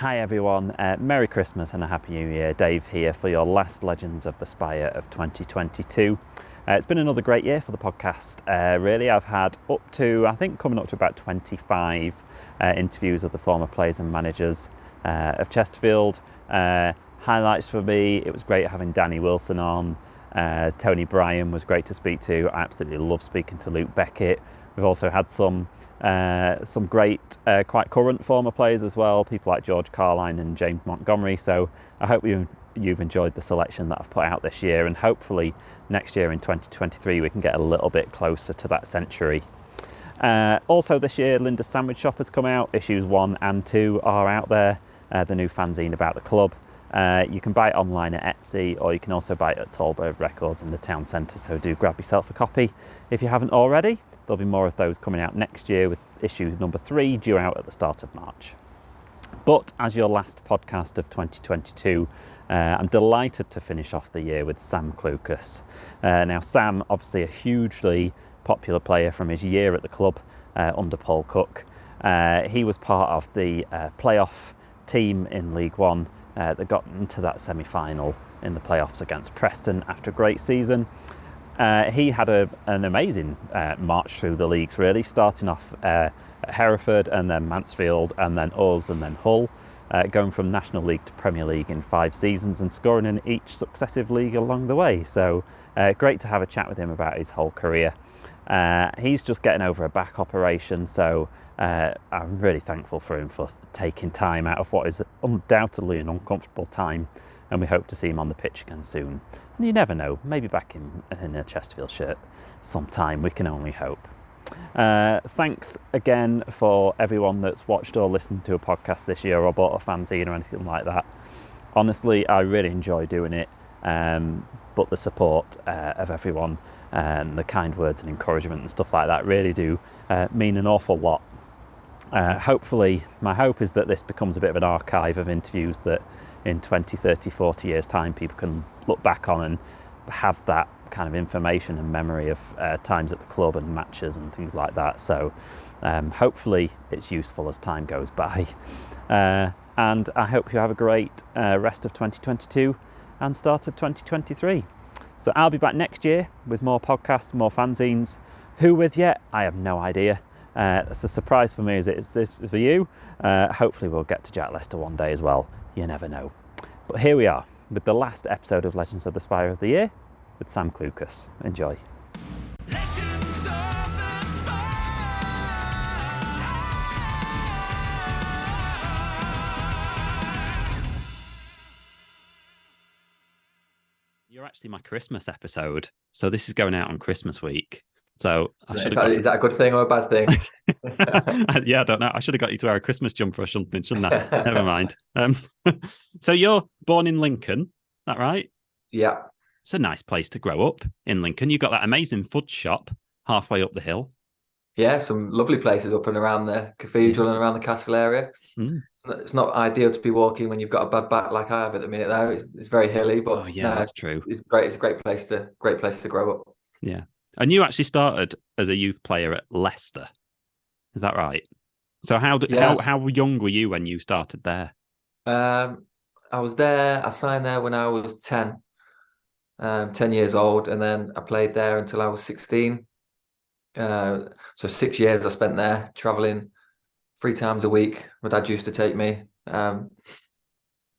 Hi everyone, Merry Christmas and a Happy New Year. Dave here for your last Legends of the Spire of 2022. It's been another great year for the podcast, really. I've had coming up to about 25 interviews of the former players and managers of Chesterfield. Highlights for me, it was great having Danny Wilson on. Tony Bryan was great to speak to. I absolutely love speaking to Luke Beckett. We've also had some great, quite current former players as well, people like George Carline and James Montgomery. So I hope you've enjoyed the selection that I've put out this year, and hopefully next year in 2023 we can get a little bit closer to that century. Also this year, Linda's Sandwich Shop has come out. Issues 1 and 2 are out there, the new fanzine about the club. You can buy it online at Etsy, or you can also buy it at Tallbird Records in the town centre, so do grab yourself a copy if you haven't already. There'll be more of those coming out next year, with issue number 3 due out at the start of March. But as your last podcast of 2022, I'm delighted to finish off the year with Sam Clucas. Now Sam, obviously a hugely popular player from his year at the club under Paul Cook. He was part of the playoff team in League One that got into that semi-final in the playoffs against Preston after a great season. He had an amazing march through the leagues, really, starting off at Hereford and then Mansfield and then us and then Hull, going from National League to Premier League in 5 seasons and scoring in each successive league along the way. So great to have a chat with him about his whole career. He's just getting over a back operation, so I'm really thankful for him for taking time out of what is undoubtedly an uncomfortable time, and we hope to see him on the pitch again soon. And you never know, maybe back in a Chesterfield shirt sometime, we can only hope. Thanks again for everyone that's watched or listened to a podcast this year or bought a fanzine or anything like that. Honestly, I really enjoy doing it, but the support of everyone and the kind words and encouragement and stuff like that really do mean an awful lot. Hopefully, my hope is that this becomes a bit of an archive of interviews that in 20, 30, 40 years time people can look back on and have that kind of information and memory of times at the club and matches and things like that. So hopefully it's useful as time goes by. And I hope you have a great rest of 2022 and start of 2023. So I'll be back next year with more podcasts, more fanzines. Who with yet? I have no idea. It's a surprise for me as it is for you. Hopefully we'll get to Jack Leicester one day as well. You never know. But here we are with the last episode of Legends of the Spire of the year with Sam Clucas. Enjoy. Legends of the Spire. You're actually my Christmas episode, so this is going out on Christmas week. So Is that a good thing or a bad thing? Yeah, I don't know. I should have got you to wear a Christmas jumper or something, shouldn't I? Never mind. So you're born in Lincoln, is that right? Yeah. It's a nice place to grow up in Lincoln. You've got that amazing fudge shop halfway up the hill. Yeah, some lovely places up and around the cathedral and around the castle area. Mm. It's not ideal to be walking when you've got a bad back like I have at the minute, though. It's very hilly, but Oh yeah, that's true. It's great. It's a great place to grow up. Yeah. And you actually started as a youth player at Leicester. Is that right? So how young were you when you started there? I was there. I signed there when I was 10 years old, and then I played there until I was 16. So 6 years I spent there, traveling 3 times a week. My dad used to take me. It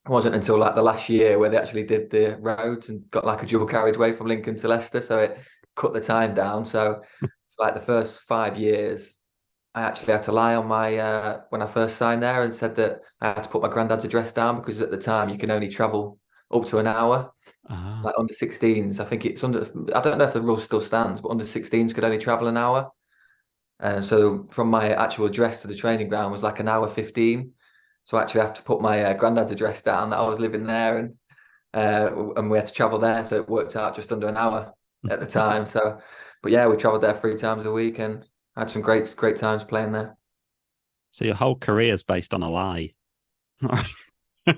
wasn't until like the last year where they actually did the roads and got like a dual carriageway from Lincoln to Leicester, so it cut the time down. So like the first 5 years, I actually had to lie on my when I first signed there and said that I had to put my granddad's address down, because at the time you can only travel up to an hour. Like under 16s, I think it's under. I don't know if the rule still stands, but under 16s could only travel an hour. So from my actual address to the training ground was like an hour 15. So I actually have to put my granddad's address down that I was living there, and we had to travel there. So it worked out just under an hour at the time. So, but yeah, we travelled there 3 times a week and had some great times playing there. So your whole career is based on a lie.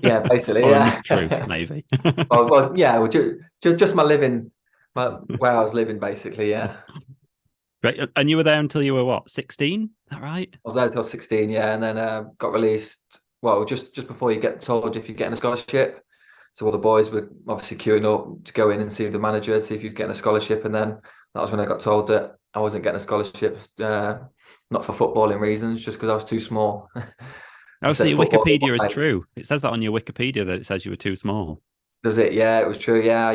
Yeah, basically. Or yeah. a mistruth, maybe. well, just my living, where I was living, basically. Yeah. Great. And you were there until you were what, 16? Is that right? I was there until 16, yeah, and then got released well, just before you get told if you're getting a scholarship. So all the boys were obviously queuing up to go in and see the manager, see if he was getting a scholarship. And then that was when I got told that I wasn't getting a scholarship, not for footballing reasons, just because I was too small. Oh, I so said your football. Wikipedia is true. It says that on your Wikipedia that it says you were too small. Does it? Yeah, it was true. Yeah,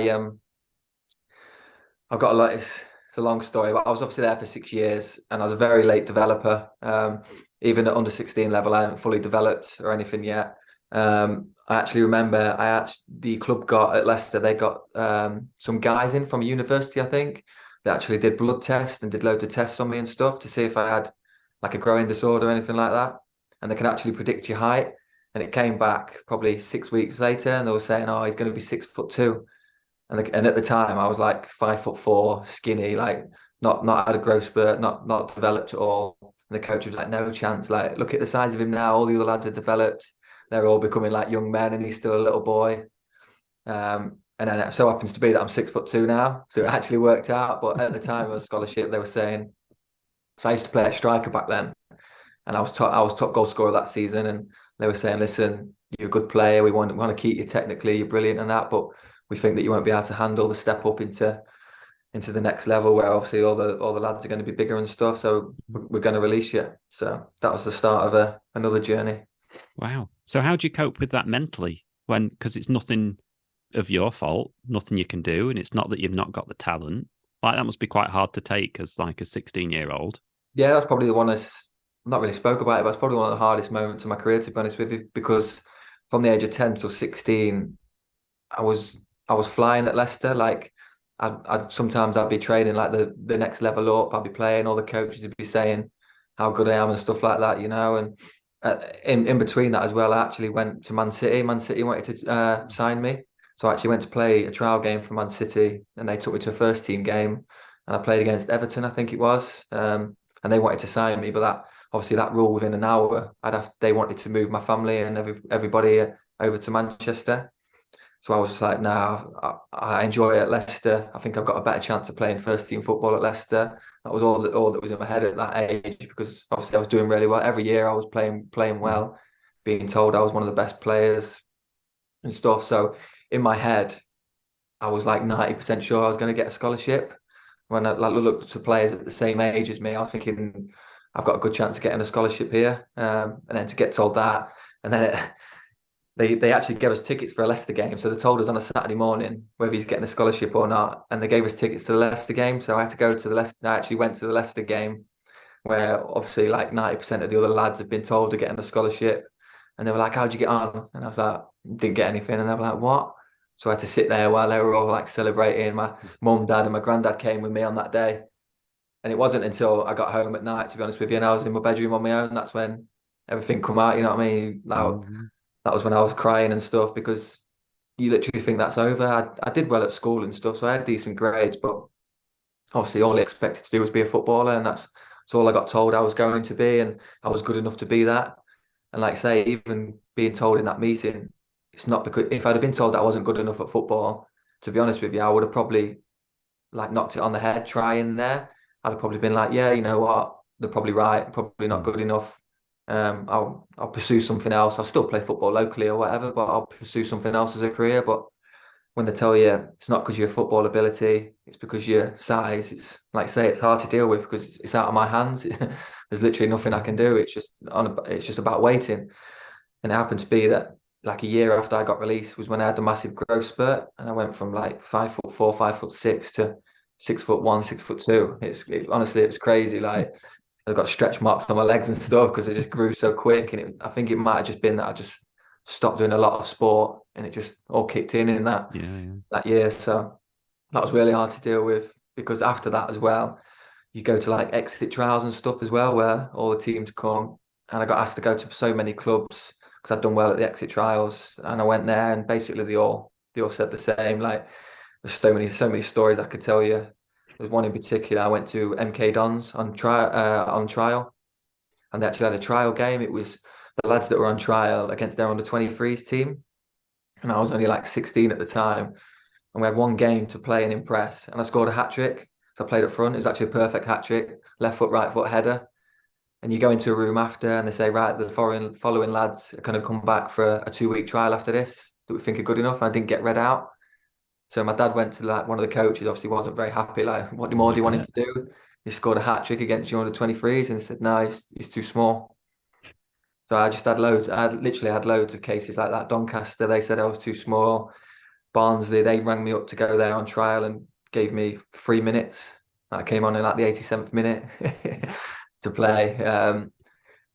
I've got a lot. It's a long story, but I was obviously there for 6 years, and I was a very late developer. Even at under 16 level, I hadn't fully developed or anything yet. I actually remember the club got at Leicester. They got some guys in from a university, I think. They actually did blood tests and did loads of tests on me and stuff to see if I had like a growing disorder or anything like that. And they can actually predict your height. And it came back probably 6 weeks later, and they were saying, "Oh, he's going to be 6'2". And at the time, I was like 5'4", skinny, like not had a growth spurt, not developed at all. And the coach was like, "No chance. Like, look at the size of him now. All the other lads are developed. They're all becoming like young men, and he's still a little boy." And then it so happens to be that I'm 6'2" now, so it actually worked out. But at the time of a scholarship, they were saying, so I used to play at striker back then, and I was top goal scorer that season, and they were saying, "Listen, you're a good player. We want to keep you technically. You're brilliant and that, but we think that you won't be able to handle the step up into the next level, where obviously all the lads are going to be bigger and stuff. So we're going to release you." So that was the start of another journey. Wow. So how do you cope with that mentally because it's nothing of your fault, nothing you can do, and it's not that you've not got the talent. Like that must be quite hard to take as like a 16-year-old. Yeah, that's probably the one that's not really spoke about it, but it's probably one of the hardest moments of my career, to be honest with you, because from the age of 10 till 16, I was I was flying at Leicester. Like I'd sometimes I'd be training like the next level up. I'd be playing. All the coaches would be saying how good I am and stuff like that, And in between that as well, I actually went to Man City. Man City wanted to sign me, so I actually went to play a trial game for Man City, and they took me to a first team game, and I played against Everton, I think it was, and they wanted to sign me, but that obviously that rule within an hour, they wanted to move my family and everybody over to Manchester. So I was just like, nah, I enjoy it at Leicester. I think I've got a better chance of playing first team football at Leicester. That was all that was in my head at that age, because obviously I was doing really well. Every year I was playing well, being told I was one of the best players and stuff. So in my head, I was like 90% sure I was going to get a scholarship. When I like looked to players at the same age as me, I was thinking I've got a good chance of getting a scholarship here. And then to get told that, and then they actually gave us tickets for a Leicester game. So they told us on a Saturday morning whether he's getting a scholarship or not. And they gave us tickets to the Leicester game. So I had to go to the Leicester. I actually went to the Leicester game, where obviously like 90% of the other lads have been told they're getting a scholarship. And they were like, "How'd you get on?" And I was like, "Didn't get anything." And they were like, "What?" So I had to sit there while they were all like celebrating. My mum, dad, and my granddad came with me on that day. And it wasn't until I got home at night, to be honest with you, and I was in my bedroom on my own, that's when everything come out, you know what I mean? Mm. That was when I was crying and stuff, because you literally think that's over. I did well at school and stuff, so I had decent grades, but obviously all I expected to do was be a footballer, and that's all I got told I was going to be, and I was good enough to be that. And like I say, even being told in that meeting, it's not because if I'd have been told that I wasn't good enough at football, to be honest with you, I would have probably like knocked it on the head trying there. I'd have probably been like, "Yeah, you know what? They're probably right. Probably not good enough. I'll pursue something else. I'll still play football locally or whatever, but I'll pursue something else as a career." But when they tell you it's not because of your football ability, it's because your size, it's like say it's hard to deal with because it's out of my hands. There's literally nothing I can do. It's just about waiting. And it happened to be that like a year after I got released was when I had the massive growth spurt, and I went from like 5'4", 5'6" to 6'1", 6'2". Honestly, it was crazy. Like I've got stretch marks on my legs and stuff because it just grew so quick. And I think it might have just been that I just stopped doing a lot of sport, and it just all kicked in that Yeah, yeah. that year. So that was really hard to deal with, because after that as well, you go to like exit trials and stuff as well, where all the teams come, and I got asked to go to so many clubs because I'd done well at the exit trials, and I went there, and basically they all said the same. Like there's so many stories I could tell you. There's one in particular. I went to MK Dons on trial, and they actually had a trial game. It was the lads that were on trial against their under 23s team, and I was only like 16 at the time, and we had one game to play and impress, and I scored a hat trick. So I played up front. It was actually a perfect hat trick, left foot, right foot header. and you go into a room after, and they say, right, the following lads are going to come back for a 2 week trial after this that we think are good enough. And I didn't get read out. So my dad went to like one of the coaches, obviously wasn't very happy. Like, what more I do you want him bet. to do? He scored a hat trick against you under 23s, and he said, no, he's too small. So I just had loads. I literally had loads of cases like that. Doncaster, they said I was too small. Barnsley, they rang me up to go there on trial and gave me 3 minutes. I came on in like the 87th minute to play. And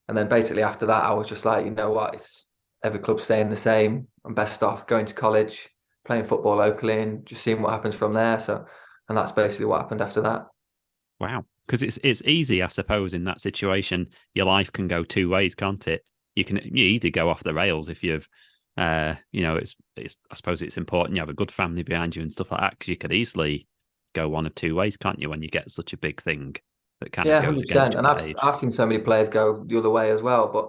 then basically after that, I was just like, you know what, it's every club staying the same. I'm best off going to college, playing football locally, and just seeing what happens from there. So, and that's basically what happened after that. Wow. Because it's easy, I suppose, in that situation. Your life can go two ways, can't it? You either go off the rails if you've, it's I suppose it's important you have a good family behind you and stuff like that, because you could easily go one of two ways, can't you, when you get such a big thing that kind of Yeah, goes against 100%. you And at that I've age. I've seen so many players go the other way as well. But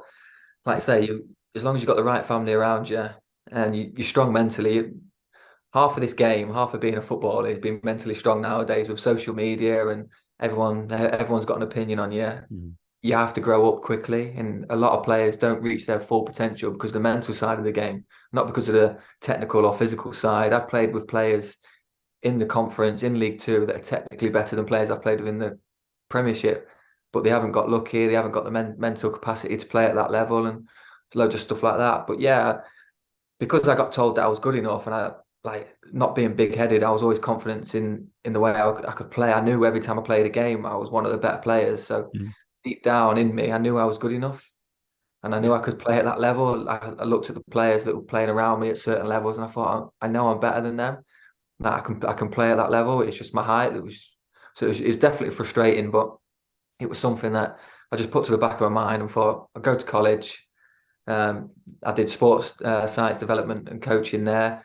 like I say, as long as you've got the right family around you and you're strong mentally, half of this game, half of being a footballer is being mentally strong nowadays with social media and everyone's got an opinion on you. Mm. You have to grow up quickly, and a lot of players don't reach their full potential because the mental side of the game, not because of the technical or physical side. I've played with players in the conference in League Two that are technically better than players I've played with in the Premiership, but they haven't got lucky. They haven't got the mental capacity to play at that level, and loads of stuff like that. But yeah, because I got told that I was good enough, and I like not being big headed, I was always confident in the way I could play. I knew every time I played a game, I was one of the better players. So Mm. deep down in me, I knew I was good enough, and I knew Yeah. I could play at that level. I looked at the players that were playing around me at certain levels, and I thought, I know I'm better than them. That I can play at that level. It's just my height that was so it was definitely frustrating, but it was something that I just put to the back of my mind and thought I'll go to college. Um, I did sports science development and coaching there,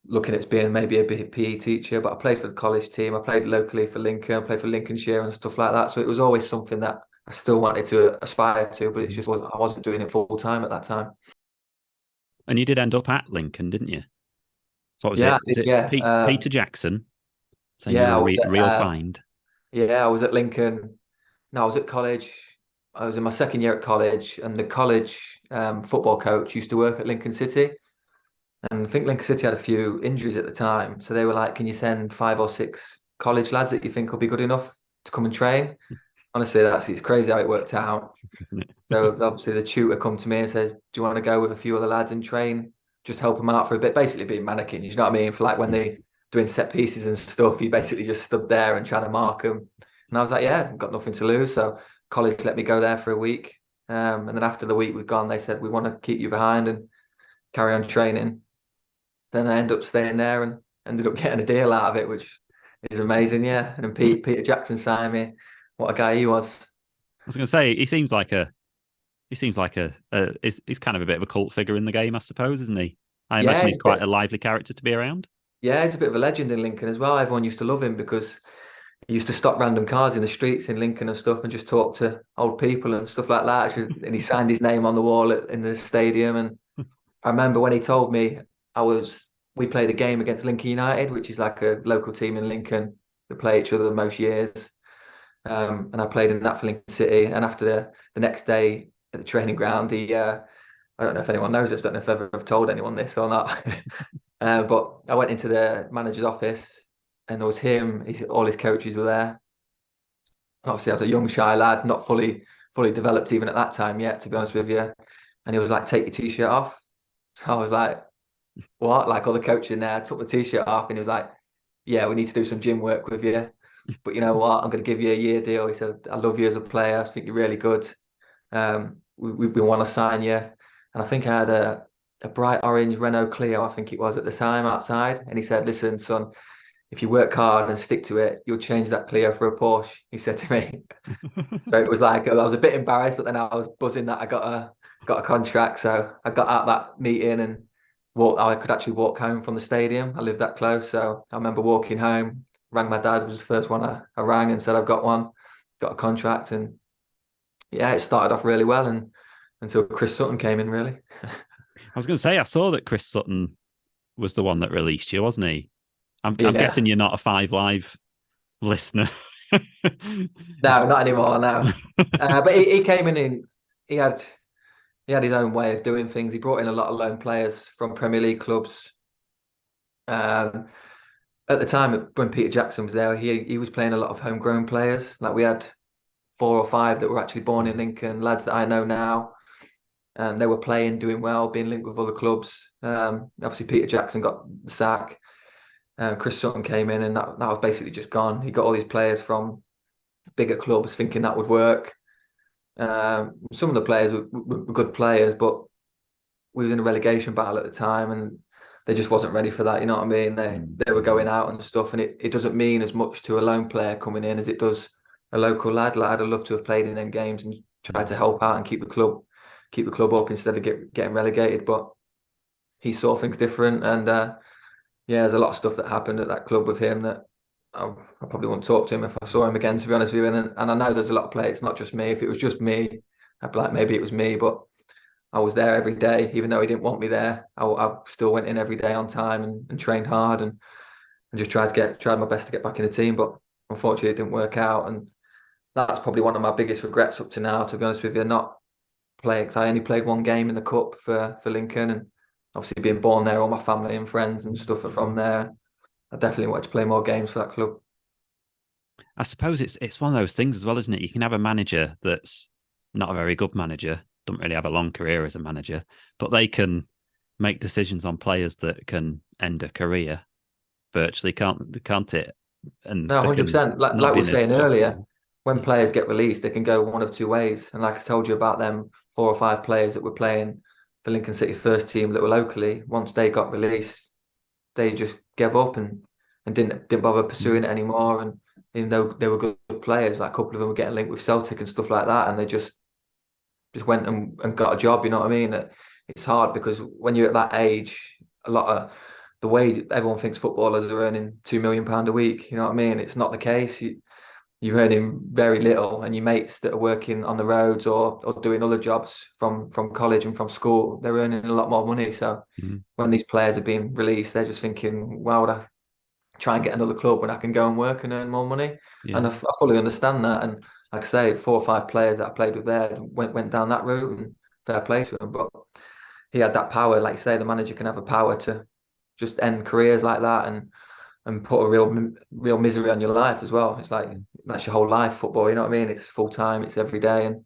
looking at being maybe a PE teacher. But I played for the college team. I played locally for Lincoln. I played for Lincolnshire and stuff like that. So it was always something that I still wanted to aspire to, but it's Mhm. just I wasn't doing it full time at that time. And you did end up at Lincoln, didn't you? What was Yeah, I it? Was did. it Yeah, Peter Jackson saying you yeah. were a real find? I was at Lincoln. No, I was at college. I was in my second year at college, and the college football coach used to work at Lincoln City. And I think Lincoln City had a few injuries at the time. So they were like, can you send 5 or 6 college lads that you think will be good enough to come and train? Honestly, it's crazy how it worked out. So obviously the tutor come to me and says, do you want to go with a few other lads and train? Just help them out for a bit, basically being mannequin. You know what I mean? For like when they doing set pieces and stuff, you basically just stood there and trying to mark them. And I was like, yeah, I've got nothing to lose. So college let me go there for a week. And then after the week was gone, they said, we want to keep you behind and carry on training. Then I ended up staying there and ended up getting a deal out of it, which is amazing. Yeah. And then Peter Jackson signed me. What a guy he was. I was going to say he seems like he's kind of a bit of a cult figure in the game, I suppose, isn't he? I Yeah, imagine he's he's a quite bit, a lively character to be around. yeah, he's a bit of a legend in Lincoln as well. Everyone used to love him because he used to stop random cars in the streets in Lincoln and stuff and just talk to old people and stuff like that. And he signed his name on the wall in the stadium. And I remember when he told me we played a game against Lincoln United, which is like a local team in Lincoln that play each other most years. And I played in that for Lincoln City. And after the next day at the training ground, I don't know if anyone knows this, don't know if I've told anyone this or not. But I went into the manager's office and there was him, all his coaches were there. Obviously, I was a young, shy lad, not fully developed even at that time yet, to be honest with you. And he was like, take your t-shirt off. So I was like, what? Like all the coaches in there, I took the t-shirt off and he was like, yeah, we need to do some gym work with you. But you know what? I'm going to give you a year deal. He said, I love you as a player. I think you're really good. We want to sign you. And I think I had a bright orange Renault Clio, I think it was at the time outside. And he said, listen, son, if you work hard and stick to it, you'll change that Clio for a Porsche, he said to me. So it was like I was a bit embarrassed, but then I was buzzing that I got a contract. So I got out that meeting and I could actually walk home from the stadium. I lived that close. So I remember walking home, rang my dad, was the first one I rang and said I've got one, got a contract. And yeah, it started off really well and until Chris Sutton came in, really. I was going to say I saw that Chris Sutton was the one that released you, wasn't he? I'm Yeah. guessing you're not a Five Live listener No, not anymore. No, but he came in. He had his own way of doing things. He brought in a lot of loan players from Premier League clubs. Um, at the time when Peter Jackson was there, he was playing a lot of homegrown players. Like we had 4 or 5 that were actually born in Lincoln, lads that I know now. And they were playing, doing well, being linked with other clubs. Obviously, Peter Jackson got the sack. Chris Sutton came in, and that was basically just gone. He got all these players from bigger clubs, thinking that would work. Some of the players were good players, but we was in a relegation battle at the time, and they just wasn't ready for that. You know what I mean? They were going out and stuff, and it doesn't mean as much to a lone player coming in as it does a local lad. Like, I'd have loved to have played in them games and tried to help out and keep the club up instead of getting relegated. But he saw things different, and yeah, there's a lot of stuff that happened at that club with him that I probably wouldn't talk to him if I saw him again, to be honest with you. And I know there's a lot of players. It's not just me. If it was just me, I'd be like, maybe it was me, but I was there every day, even though he didn't want me there. I still went in every day on time and trained hard and just tried my best to get back in the team. But unfortunately, it didn't work out. And that's probably one of my biggest regrets up to now, to be honest with you, not playing. Because I only played 1 game in the cup for Lincoln, and obviously being born there, all my family and friends and stuff are from there. I definitely wanted to play more games for that club. I suppose it's one of those things as well, isn't it? You can have a manager that's not a very good manager, don't really have a long career as a manager, but they can make decisions on players that can end a career virtually, can't it? And No, 100%. Like we were saying earlier, when Yeah. players get released, they can go one of 2 ways. And like I told you about them 4 or 5 players that were playing for Lincoln City's first team that were locally, once they got released, they just gave up and didn't bother pursuing it anymore. And even though they were good players, like a couple of them were getting linked with Celtic and stuff like that, and they just went and got a job. You know what I mean? It's hard because when you're at that age, a lot of the way everyone thinks footballers are earning £2 million a week. You know what I mean? It's not the case. You're earning very little, and your mates that are working on the roads or doing other jobs from college and from school, they're earning a lot more money. So when these players are being released, they're just thinking, "Why would I try and get another club when I can go and work and earn more money?" Yeah. And I fully understand that. And like I say, 4 or 5 players that I played with there went down that route, and fair play to him. But he had that power, like you say, the manager can have a power to just end careers like that and put a real misery on your life as well. It's like that's your whole life, football. You know what I mean? It's full time, it's every day, and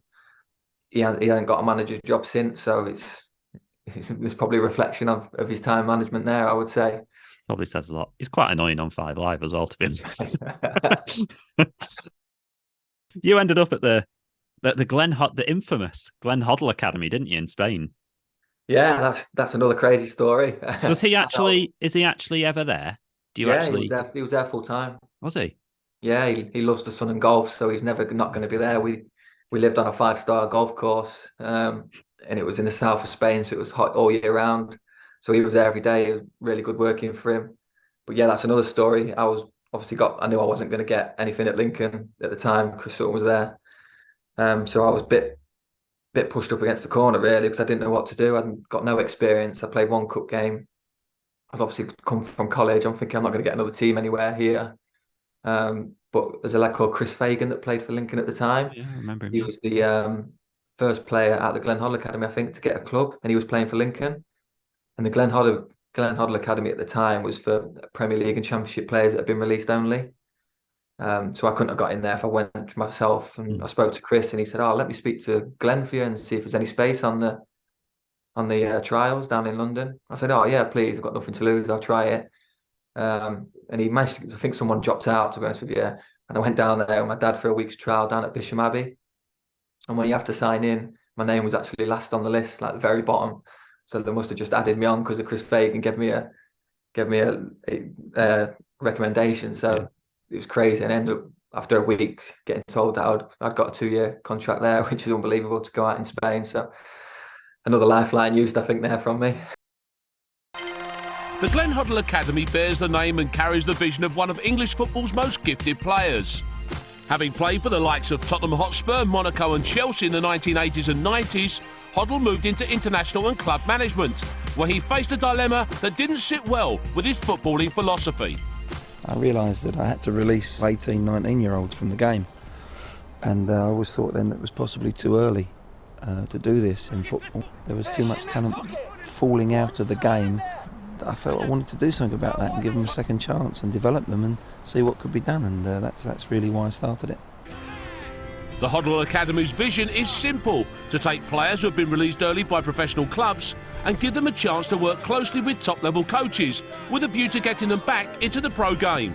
he hasn't got a manager's job since. So it's probably a reflection of his time management there, I would say. Probably says a lot. He's quite annoying on 5 Live as well, to be honest. You ended up at the the infamous Glen Hoddle Academy, didn't you, in Spain? Yeah, that's another crazy story. Does he actually? Is he actually ever there? Do you Yeah, actually? he was there full time. Was he? Yeah, he loves the sun and golf, so he's never not going to be there. We lived on a 5-star golf course, and it was in the south of Spain, so it was hot all year round. So he was there every day. It was really good working for him. But yeah, that's another story. I I knew I wasn't going to get anything at Lincoln at the time. Chris Sutton was there, so I was a bit pushed up against the corner really because I didn't know what to do. I'd got no experience. I played 1 cup game. I've obviously come from college. I'm thinking I'm not going to get another team anywhere here. But there's a lad called Chris Fagan that played for Lincoln at the time. Yeah, I remember him. He was the first player at the Glen Hoddle Academy, I think, to get a club, and he was playing for Lincoln. And the Glen Hoddle Academy at the time was for Premier League and Championship players that had been released only. So I couldn't have got in there if I went myself. And I spoke to Chris, and he said, "Oh, let me speak to Glen for you and see if there's any space on the trials down in London." I said, "Oh yeah, please. I've got nothing to lose. I'll try it." And he managed to, I think someone dropped out, to be honest with you. And I went down there with my dad for a week's trial down at Bisham Abbey. And when you have to sign in, my name was actually last on the list, like the very bottom. So they must have just added me on because of Chris Fagan gave me a recommendation. So It was crazy. And I ended up, after a week, getting told that I'd got a 2-year contract there, which is unbelievable to go out in Spain. So another lifeline used, I think, there from me. The Glen Hoddle Academy bears the name and carries the vision of one of English football's most gifted players. Having played for the likes of Tottenham Hotspur, Monaco and Chelsea in the 1980s and 90s, Hoddle moved into international and club management, where he faced a dilemma that didn't sit well with his footballing philosophy. I realised that I had to release 18, 19-year-olds from the game. And I always thought then that it was possibly too early to do this in football. There was too much talent falling out of the game that I felt I wanted to do something about that and give them a second chance and develop them and see what could be done. And that's really why I started it. The Hoddle Academy's vision is simple: to take players who have been released early by professional clubs and give them a chance to work closely with top-level coaches with a view to getting them back into the pro game.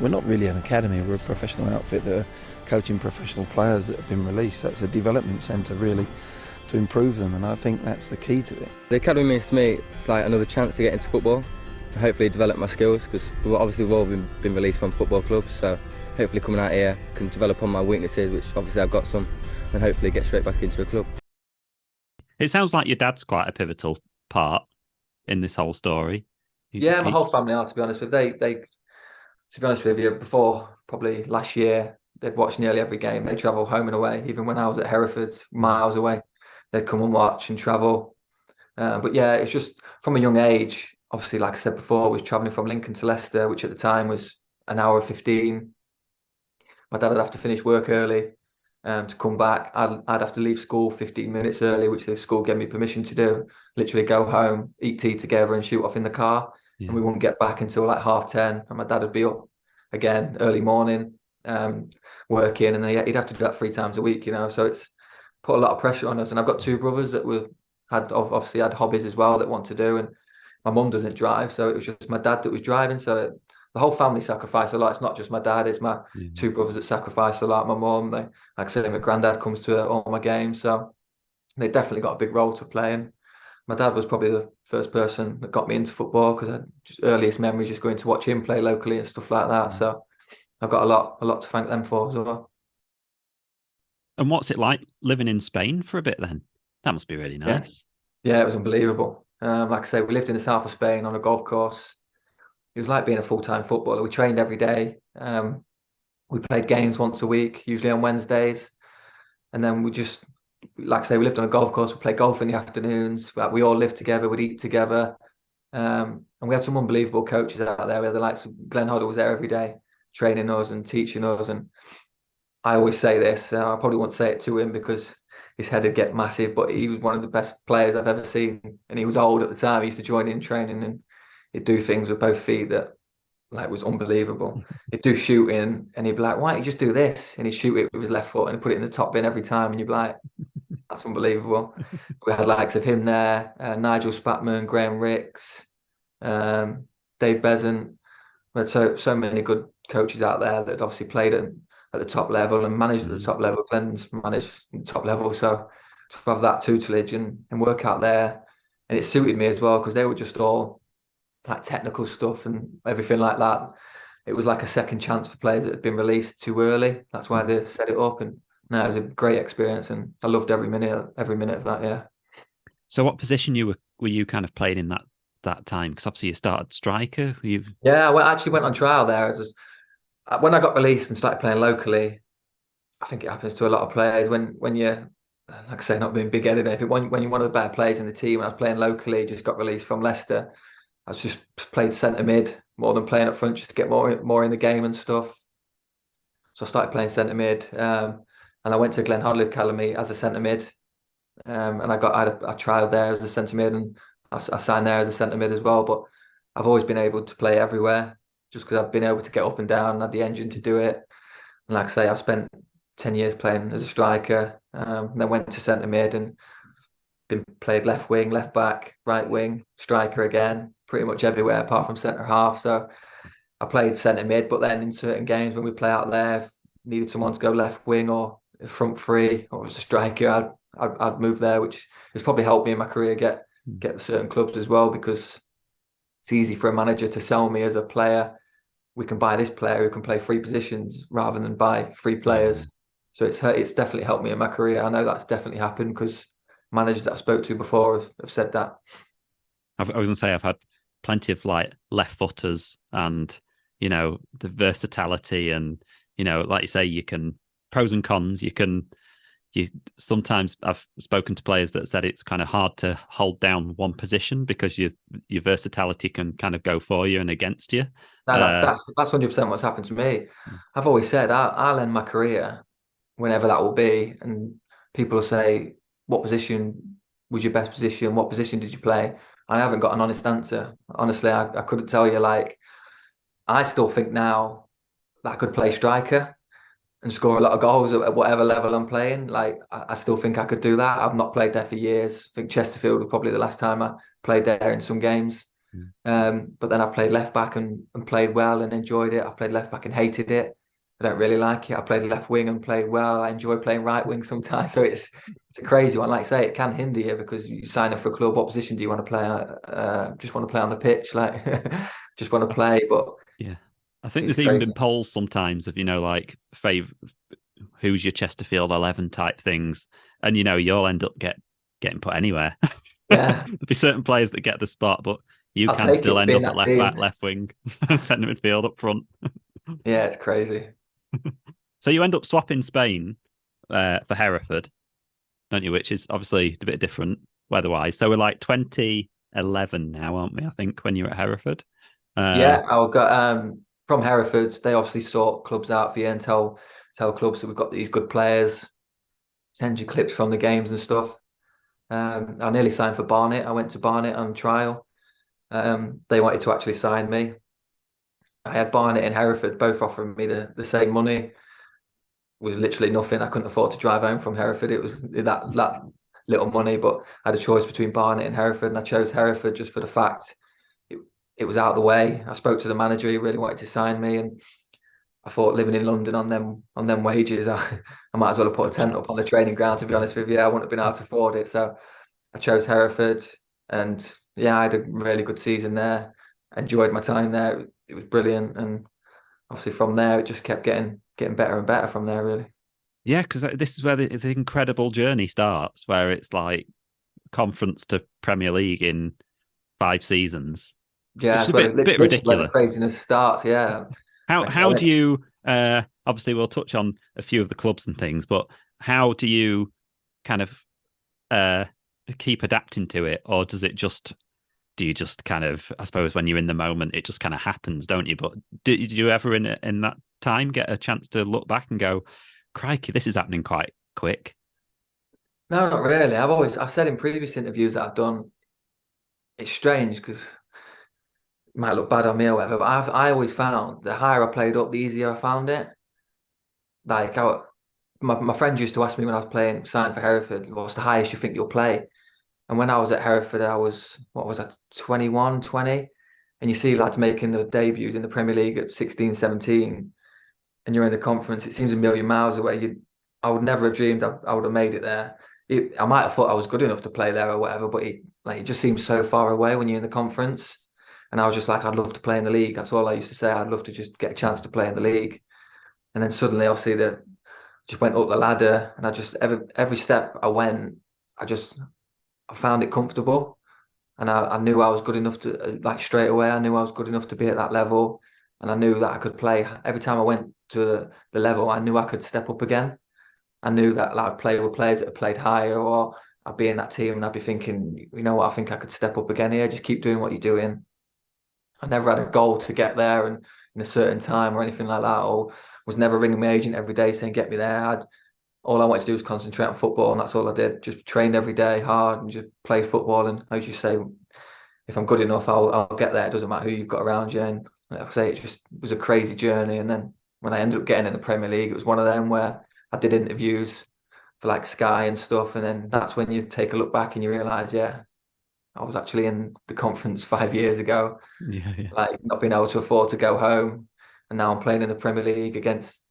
We're not really an academy, we're a professional outfit that are coaching professional players that have been released. That's a development centre really to improve them, and I think that's the key to it. The academy means to me it's like another chance to get into football, to hopefully develop my skills, because we've all been released from football clubs, so hopefully coming out here can develop on my weaknesses, which obviously I've got some, and hopefully get straight back into a club. It sounds like your dad's quite a pivotal part in this whole story. Yeah, my whole family are, to be honest with you. They to be honest with you, before probably last year, they'd watch nearly every game. They travel home and away. Even when I was at Hereford, miles away, they'd come and watch and travel. But yeah, it's just from a young age. Obviously, like I said before, I was travelling from Lincoln to Leicester, which at the time was an hour 15. My dad would have to finish work early to come back. I'd have to leave school 15 minutes early, which the school gave me permission to do. Literally go home, eat tea together and shoot off in the car. Yeah. And we wouldn't get back until like 10:30. And my dad would be up again early morning, working. And then he'd have to do that 3 times a week, you know. So it's put a lot of pressure on us. And I've got 2 brothers that had hobbies as well that want to do. And my mum doesn't drive. So it was just my dad that was driving. So the whole family sacrificed a lot. It's not just my dad, it's my 2 brothers that sacrifice a lot. My mum, like I say, my granddad comes to all my games. So they definitely got a big role to play. And my dad was probably the first person that got me into football, because I just earliest memories just going to watch him play locally and stuff like that. So I've got a lot to thank them for as well. And what's it like living in Spain for a bit then? That must be really nice. Yeah, it was unbelievable. Like I say, we lived in the south of Spain on a golf course. It was like being a full-time footballer. We trained every day. We played games once a week, usually on Wednesdays. And then we just, like I say, we lived on a golf course. We played golf in the afternoons. We all lived together. We'd eat together. And we had some unbelievable coaches out there. We had the likes of Glenn Hoddle was there every day, training us and teaching us. And I always say this, I probably won't say it to him because his head would get massive, but he was one of the best players I've ever seen. And he was old at the time. He used to join in training and he'd do things with both feet that like was unbelievable. He'd do shooting and he'd be like, why don't you just do this? And he'd shoot it with his left foot and put it in the top bin every time. And you'd be like, that's unbelievable. We had likes of him there, Nigel Spatman, Graham Ricks, Dave Besant. We had so many good coaches out there that obviously played at the top level and managed at the top level. Glenn's managed at the top level. So to have that tutelage and work out there, and it suited me as well because they were just all like technical stuff and everything like that. It was like a second chance for players that had been released too early. That's why they set it up, and no, it was a great experience, and I loved every minute of that. Yeah. So, what position were you kind of playing in that time? Because obviously you started striker. Yeah, I actually went on trial there when I got released and started playing locally. I think it happens to a lot of players when you're, like I say, not being big-headed. When you're one of the better players in the team. When I was playing locally, just got released from Leicester. I just played centre mid more than playing up front, just to get more in the game and stuff. So I started playing centre mid, and I went to Glen Hoddle Academy as a centre mid, and I had a trial there as a centre mid, and I signed there as a centre mid as well. But I've always been able to play everywhere, just because I've been able to get up and down, and had the engine to do it. And like I say, I've spent 10 years playing as a striker, and then went to centre mid and played left wing, left back, right wing, striker again, pretty much everywhere apart from centre half. So I played centre mid, but then in certain games when we play out there, if needed someone to go left wing or front three or as a striker, I'd move there, which has probably helped me in my career get to certain clubs as well, because it's easy for a manager to sell me as a player. We can buy this player who can play 3 positions rather than buy 3 players. So it's definitely helped me in my career. I know that's definitely happened because managers that I spoke to before have said that. I was going to say I've had plenty of like left footers, and the versatility, and like you say, you can pros and cons. You can you sometimes I've spoken to players that said it's kind of hard to hold down one position because your versatility can kind of go for you and against you. No, that's 100% what's happened to me. I've always said I'll end my career whenever that will be, and people will say, "What position was your best position? What position did you play?" I haven't got an honest answer. Honestly, I couldn't tell you. Like, I still think now that I could play striker and score a lot of goals at whatever level I'm playing. Like, I still think I could do that. I've not played there for years. I think Chesterfield was probably the last time I played there in some games. But then I've played left back and played well and enjoyed it. I've played left back and hated it. I don't really like it. I played left wing and played well. I enjoy playing right wing sometimes. So it's a crazy one. Like I say, it can hinder you because you sign up for a club. What position do you want to play? Just want to play on the pitch, like just want to play. But yeah, I think it's there's even crazy. been polls sometimes of like who's your Chesterfield 11 type things, and you'll end up getting put anywhere. Yeah, There'll be certain players that get the spot, but you I'll can take it still to end be up in at that left team. back, left wing, centre midfield up front. Yeah, it's crazy. So you end up swapping Spain for Hereford, don't you? Which is obviously a bit different weather-wise. So we're like 2011 now, aren't we? I think when you were at Hereford. Yeah, I'll go from Hereford. They obviously sort clubs out for you and tell clubs that we've got these good players. Send you clips from the games and stuff. I nearly signed for Barnet. I went to Barnet on trial. They wanted to actually sign me. I had Barnet and Hereford both offering me the same money. It was literally nothing. I couldn't afford to drive home from Hereford. It was that little money, but I had a choice between Barnet and Hereford, and I chose Hereford just for the fact it was out of the way. I spoke to the manager; he really wanted to sign me, and I thought living in London on them wages, I might as well have put a tent up on the training ground. To be honest with you, I wouldn't have been able to afford it, so I chose Hereford, and yeah, I had a really good season there. Enjoyed my time there. It was brilliant, and obviously from there it just kept getting better and better from there. Really, Yeah, because this is where it's an incredible journey starts, where it's like conference to Premier League in 5 seasons, yeah, which is that's a where bit literally where the ridiculous. craziness starts. Yeah, How do you? Obviously, we'll touch on a few of the clubs and things, but how do you kind of uh, keep adapting to it, or do you just kind of, I suppose, when you're in the moment, it just kind of happens, don't you? But did you ever in that time get a chance to look back and go, crikey, this is happening quite quick? No, not really. I've said in previous interviews that I've done. It's strange because it might look bad on me or whatever, but I always found the higher I played up, the easier I found it. Like my friend used to ask me when I was playing, signed for Hereford, what's the highest you think you'll play? And when I was at Hereford, I was, what was that, 21, 20? And you see lads making their debuts in the Premier League at 16, 17, and you're in the conference, it seems a million miles away. I would never have dreamed I would have made it there. I might have thought I was good enough to play there or whatever, but it just seems so far away when you're in the conference. And I was just like, I'd love to play in the league. That's all I used to say. I'd love to just get a chance to play in the league. And then suddenly, obviously, just went up the ladder, and I just every step I went, I found it comfortable, and I knew I was good enough to like straight away. I knew I was good enough to be at that level, and I knew that I could play. Every time I went to the level, I knew I could step up again. I knew that like I'd play with players that had played higher, or I'd be in that team and I'd be thinking, you know what, I think I could step up again here. Just keep doing what you're doing. I never had a goal to get there and in a certain time or anything like that, or was never ringing my agent every day saying get me there. All I wanted to do was concentrate on football, and that's all I did. Just trained every day hard and just play football. And as you say, if I'm good enough, I'll get there. It doesn't matter who you've got around you. And like I say, it just was a crazy journey. And then when I ended up getting in the Premier League, it was one of them where I did interviews for like Sky and stuff. And then that's when you take a look back and you realise, yeah, I was actually in the conference 5 years ago, Yeah, yeah. like not being able to afford to go home. And now I'm playing in the Premier League against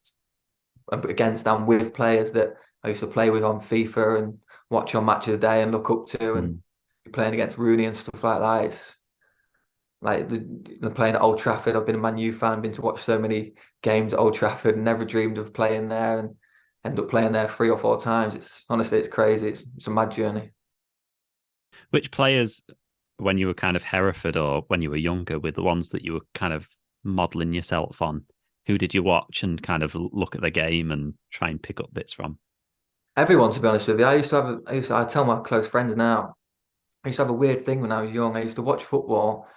and with players that I used to play with on FIFA and watch on Match of the Day and look up to, and playing against Rooney and stuff like that. It's like the playing at Old Trafford. I've been a Man U fan, been to watch so many games at Old Trafford, and never dreamed of playing there, and end up playing there 3 or 4 times. It's honestly, it's crazy. It's a mad journey. Which players, when you were kind of Hereford or when you were younger, were the ones that you were kind of modelling yourself on? Who did you watch and kind of look at the game and try and pick up bits from? Everyone, to be honest with you. I tell my close friends now, I used to have a weird thing when I was young. I used to watch football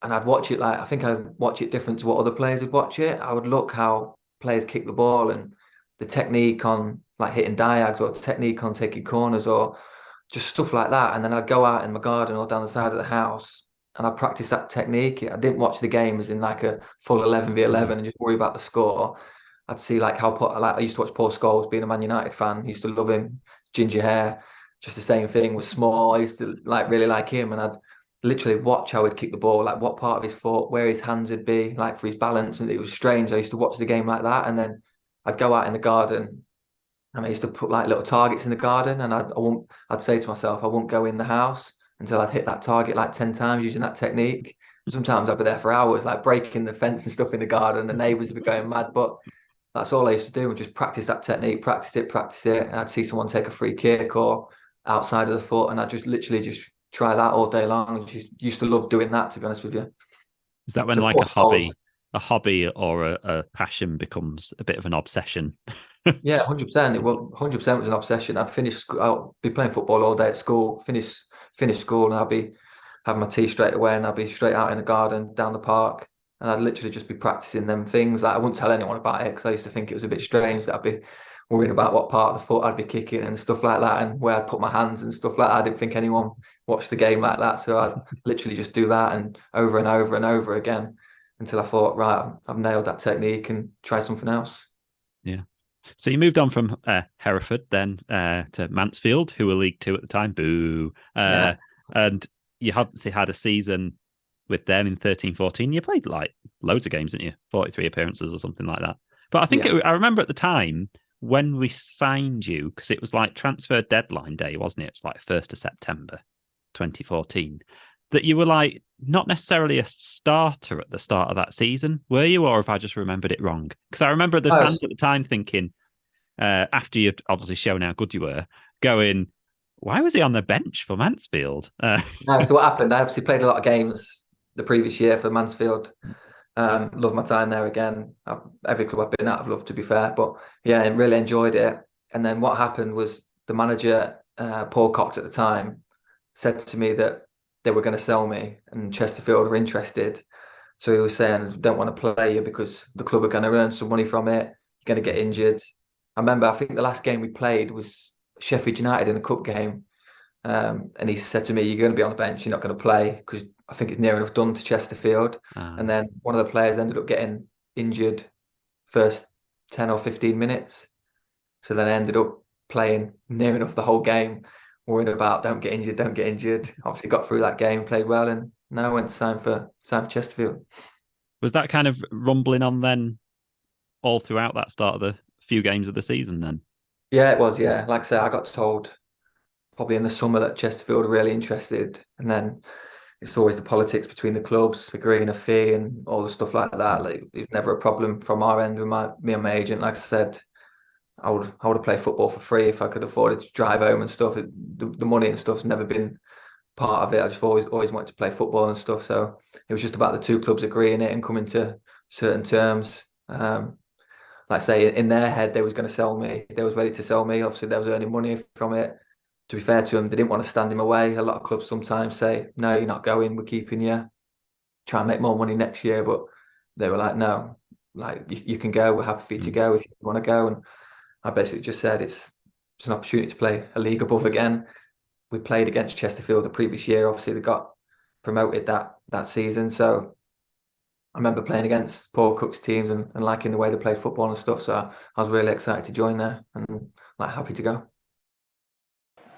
and I'd watch it like, I think I'd watch it different to what other players would watch it. I would look how players kick the ball and the technique on like hitting diags or technique on taking corners or just stuff like that. And then I'd go out in my garden or down the side of the house and I'd practice that technique. I didn't watch the game as in like a full 11v11 and just worry about the score. I'd see like like I used to watch Paul Scholes, being a Man United fan. Used to love him, ginger hair, just the same thing. Was small. I used to like really like him, and I'd literally watch how he'd kick the ball, like what part of his foot, where his hands would be, like for his balance. And it was strange. I used to watch the game like that, and then I'd go out in the garden, and I used to put like little targets in the garden, and I'd say to myself, I won't go in the house until I'd hit that target like 10 times using that technique. Sometimes I'd be there for hours, like breaking the fence and stuff in the garden. The neighbours would be going mad, but that's all I used to do, and just practice that technique, practice it. And I'd see someone take a free kick or outside of the foot, and I'd just literally just try that all day long. And just used to love doing that, to be honest with you. Is that when So like a hobby or a passion becomes a bit of an obsession? yeah, 100%. It was 100% was an obsession. I'd finish. I'll be playing football all day at school. Finish school, and I'll be having my tea straight away, and I'll be straight out in the garden, down the park, and I'd literally just be practicing them things. Like I wouldn't tell anyone about it because I used to think it was a bit strange that I'd be worried about what part of the foot I'd be kicking and stuff like that, and where I'd put my hands and stuff like that. I didn't think anyone watched the game like that, so I'd literally just do that and over and over again until I thought, right, I've nailed that technique and try something else. Yeah. So you moved on from Hereford then to Mansfield, who were League Two at the time. Boo. Yeah. And you obviously had a season with them in 13-14. You played like loads of games, didn't you? 43 appearances or something like that. But I think I remember at the time when we signed you, because it was like transfer deadline day, wasn't it? It was like 1st of September 2014, that you were like not necessarily a starter at the start of that season, were you? Or have I just remembered it wrong? Because I remember the fans at the time thinking, after you'd obviously shown how good you were, going, why was he on the bench for Mansfield? No, so what happened? I obviously played a lot of games the previous year for Mansfield. Love my time there again. Every club I've been at, I've loved, to be fair. But yeah, I really enjoyed it. And then what happened was the manager, Paul Cox at the time, said to me that they were going to sell me and Chesterfield were interested. So he was saying, don't want to play you because the club are going to earn some money from it. You're going to get injured. I remember, I think the last game we played was Sheffield United in a cup game. And he said to me, you're going to be on the bench, you're not going to play because I think it's near enough done to Chesterfield. And then one of the players ended up getting injured first 10 or 15 minutes. So then I ended up playing near enough the whole game, worried about don't get injured. Obviously got through that game, played well, and now I went to sign for Chesterfield. Was that kind of rumbling on then all throughout that start of the few games of the season then? Yeah, it was, yeah. Like I said, I got told probably in the summer that Chesterfield are really interested. And then it's always the politics between the clubs, agreeing a fee and all the stuff like that. Like it's never a problem from our end with me and my agent. Like I said, I would have played football for free if I could afford it to drive home and stuff. The money and stuff's never been part of it. I just always wanted to play football and stuff. So it was just about the two clubs agreeing it and coming to certain terms. Like I say, in their head, they was going to sell me. They was ready to sell me. Obviously, they was earning money from it. To be fair to them, they didn't want to stand him away. A lot of clubs sometimes say, no, you're not going. We're keeping you. Try and make more money next year. But they were like, no, like you can go. We're happy for you to go if you want to go. And I basically just said it's an opportunity to play a league above again. We played against Chesterfield the previous year. Obviously, they got promoted that season. So I remember playing against Paul Cook's teams and liking the way they played football and stuff. So I was really excited to join there and like happy to go.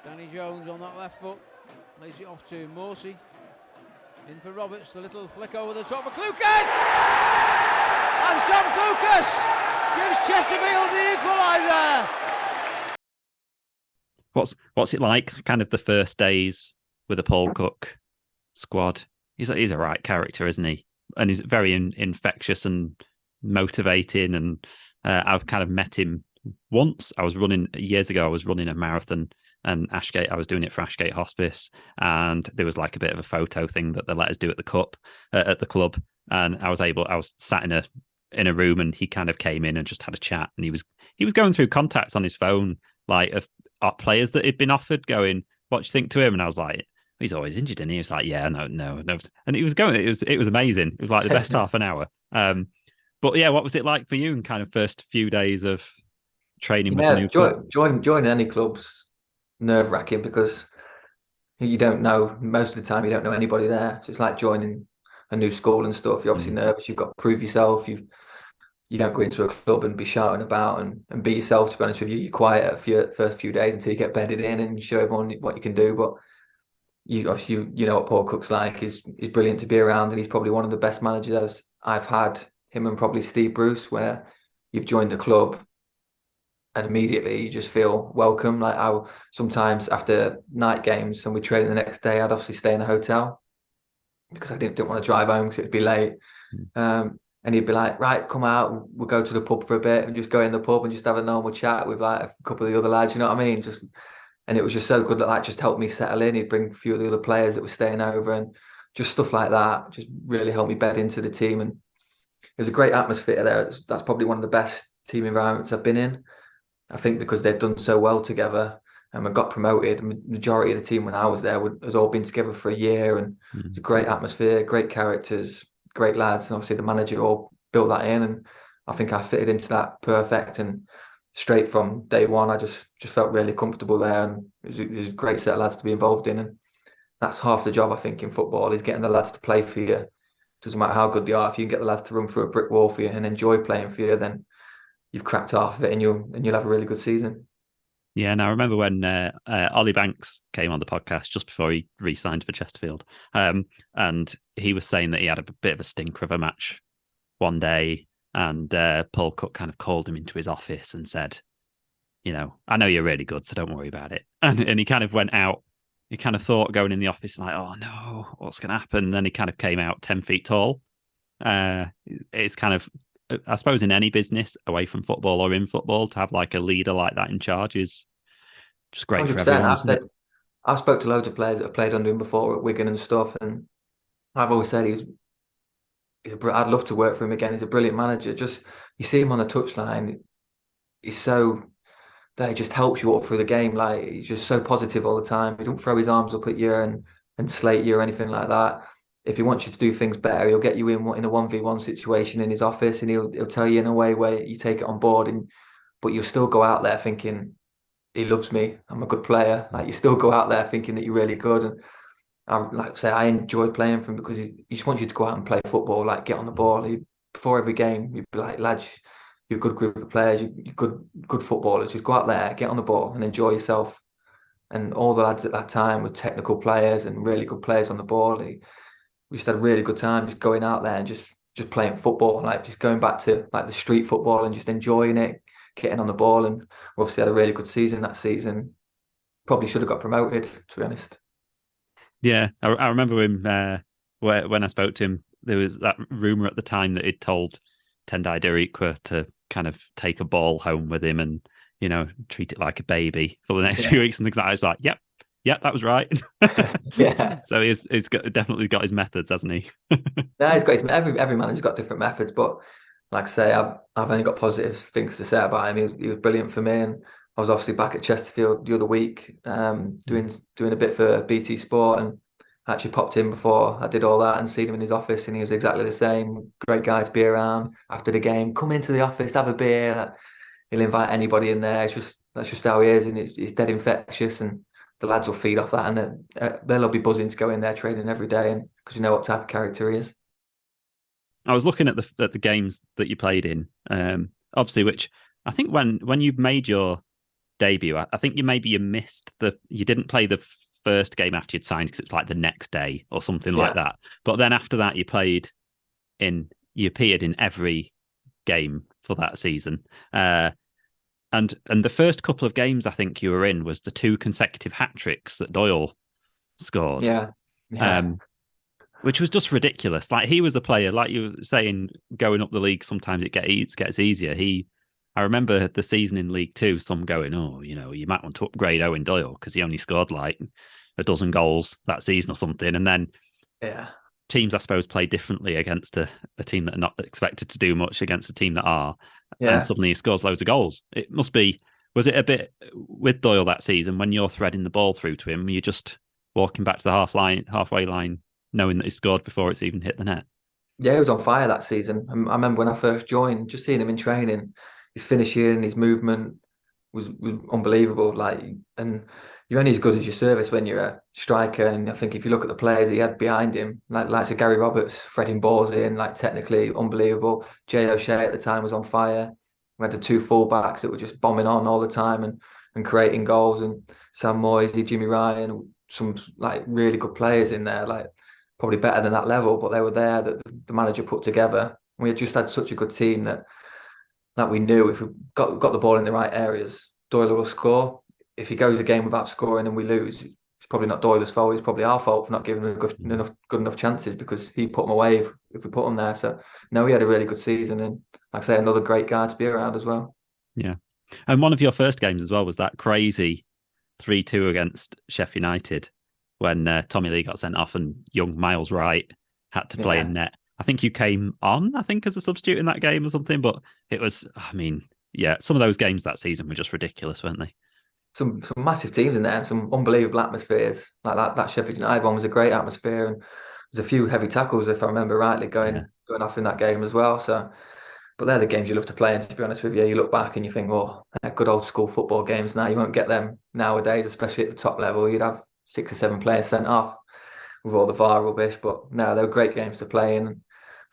Danny Jones on that left foot, lays it off to Morsey. In for Roberts, the little flick over the top for Clucas! And Sam Clucas gives Chesterfield the equaliser! What's it like, kind of the first days with the Paul Cook squad? He's a right character, isn't he? And he's very infectious and motivating. And I've kind of met him once. Years ago, I was running a marathon and Ashgate, I was doing it for Ashgate Hospice. And there was like a bit of a photo thing that they let us do at the club. And I was sat in a room and he kind of came in and just had a chat. And he was going through contacts on his phone like of players that had been offered, going, "What do you think to him?" And I was like, "He's always injured," and he was like, "Yeah, no," and he was going. It was amazing. It was like the best half an hour. But yeah, what was it like for you in kind of first few days of training with the new club? Joining any club's nerve wracking because you don't know, most of the time you don't know anybody there. So it's like joining a new school and stuff. You're obviously nervous. You've got to prove yourself. You don't go into a club and be shouting about and be yourself. To be honest with you, you're quiet for a few days until you get bedded in and show everyone what you can do. But you obviously you know what Paul Cook's like. He's brilliant to be around, and he's probably one of the best managers I've had. Him and probably Steve Bruce, where you've joined the club and immediately you just feel welcome. Like I sometimes after night games and we train the next day, I'd obviously stay in a hotel because I didn't want to drive home because it'd be late. And he'd be like, right, come out, we'll go to the pub for a bit and just go in the pub and just have a normal chat with like a couple of the other lads, you know what I mean? And it was just so good that just helped me settle in. He'd bring a few of the other players that were staying over and just stuff like that, just really helped me bed into the team. And it was a great atmosphere there. That's probably one of the best team environments I've been in. I think because they've done so well together and we got promoted. The majority of the team when I was there has all been together for a year, and it's a great atmosphere, great characters, great lads, and obviously the manager all built that in, and I think I fitted into that perfect. And straight from day one, I just felt really comfortable there, and it was a great set of lads to be involved in. And that's half the job, I think, in football is getting the lads to play for you. Doesn't matter how good they are, if you can get the lads to run through a brick wall for you and enjoy playing for you, then you've cracked half of it, and you'll have a really good season. Yeah, and I remember when Ollie Banks came on the podcast just before he re-signed for Chesterfield, and he was saying that he had a bit of a stinker of a match one day, and Paul Cook kind of called him into his office and said, "You know, I know you're really good, so don't worry about it." And he kind of went out. He kind of thought going in the office like, "Oh no, what's going to happen?" And then he kind of came out 10 feet tall. It's kind of, I suppose, in any business away from football or in football, to have like a leader like that in charge is just great for everyone. I've spoke to loads of players that have played under him before at Wigan and stuff, and I've always said I'd love to work for him again. He's a brilliant manager. Just you see him on the touchline, he's so that he just helps you up through the game. Like he's just so positive all the time. He don't throw his arms up at you and slate you or anything like that. If he wants you to do things better, he'll get you in a 1v1 situation in his office, and he'll tell you in a way where you take it on board, but you'll still go out there thinking he loves me. I'm a good player. Like you still go out there thinking that you're really good. And I enjoy playing for him because he just wants you to go out and play football, like get on the ball. Before every game, you'd be like, lads, you're a good group of players. You're good footballers. Just go out there, get on the ball, and enjoy yourself. And all the lads at that time were technical players and really good players on the ball. We just had a really good time just going out there and just playing football, like just going back to like the street football and just enjoying it, getting on the ball. And we obviously had a really good season that season. Probably should have got promoted, to be honest. Yeah, I remember him when I spoke to him, there was that rumour at the time that he'd told Tendai Deriqua to kind of take a ball home with him and, you know, treat it like a baby for the next few weeks and things like that. I was like, yep, that was right. Yeah. So he's definitely got his methods, hasn't he? No, he's got every man has got different methods, but like I say, I've only got positive things to say about him. He was brilliant for me, and I was obviously back at Chesterfield the other week, doing a bit for BT Sport, and actually popped in before I did all that and seen him in his office, and he was exactly the same. Great guy to be around after the game. Come into the office, have a beer. He'll invite anybody in there. That's just how he is, and he's dead infectious, and the lads will feed off that, and they'll be buzzing to go in there training every day, and because you know what type of character he is. I was looking at the games that you played in, obviously, which I think when you made your debut, I think you missed you didn't play the first game after you'd signed because it's like the next day or something like that. But then after that, you appeared in every game for that season. And the first couple of games I think you were in was the 2 consecutive hat-tricks that Doyle scored. Yeah. Which was just ridiculous. Like he was a player, like you were saying, going up the league, sometimes it gets easier. I remember the season in League Two, some going, "Oh, you know, you might want to upgrade Owen Doyle because he only scored like a dozen goals that season or something." And then teams, I suppose, play differently against a team that are not expected to do much against a team that are. And suddenly he scores loads of goals. It must be Was it a bit with Doyle that season when you're threading the ball through to him? You're just walking back to the halfway line, knowing that he scored before it's even hit the net. Yeah, he was on fire that season. I remember when I first joined, just seeing him in training, his finishing, his movement was unbelievable. Like, and you're only as good as your service when you're a striker. And I think if you look at the players he had behind him, like Gary Roberts, threading balls in, like technically unbelievable. Jay O'Shea at the time was on fire. We had the two fullbacks that were just bombing on all the time and creating goals. And Sam Moisey, Jimmy Ryan, some like really good players in there, like probably better than that level, but they were there that the manager put together. We had just had such a good team that we knew if we got the ball in the right areas, Doyle will score. If he goes a game without scoring and we lose, it's probably not Doyle's fault. It's probably our fault for not giving him good enough chances because he put them away if we put them there. So no, we had a really good season, and like I say, another great guy to be around as well. Yeah, and one of your first games as well was that crazy 3-2 against Sheffield United when Tommy Lee got sent off and young Miles Wright had to play in net. I think you came on, as a substitute in that game or something, but it was, some of those games that season were just ridiculous, weren't they? Some massive teams in there, some unbelievable atmospheres. Like that Sheffield United one was a great atmosphere, and there's a few heavy tackles, if I remember rightly, going off in that game as well. So, but they're the games you love to play, and to be honest with you, you look back and you think, oh, they're good old school football games now. You won't get them nowadays, especially at the top level. You'd have 6 or 7 players sent off with all the VAR rubbish, but no, they were great games to play and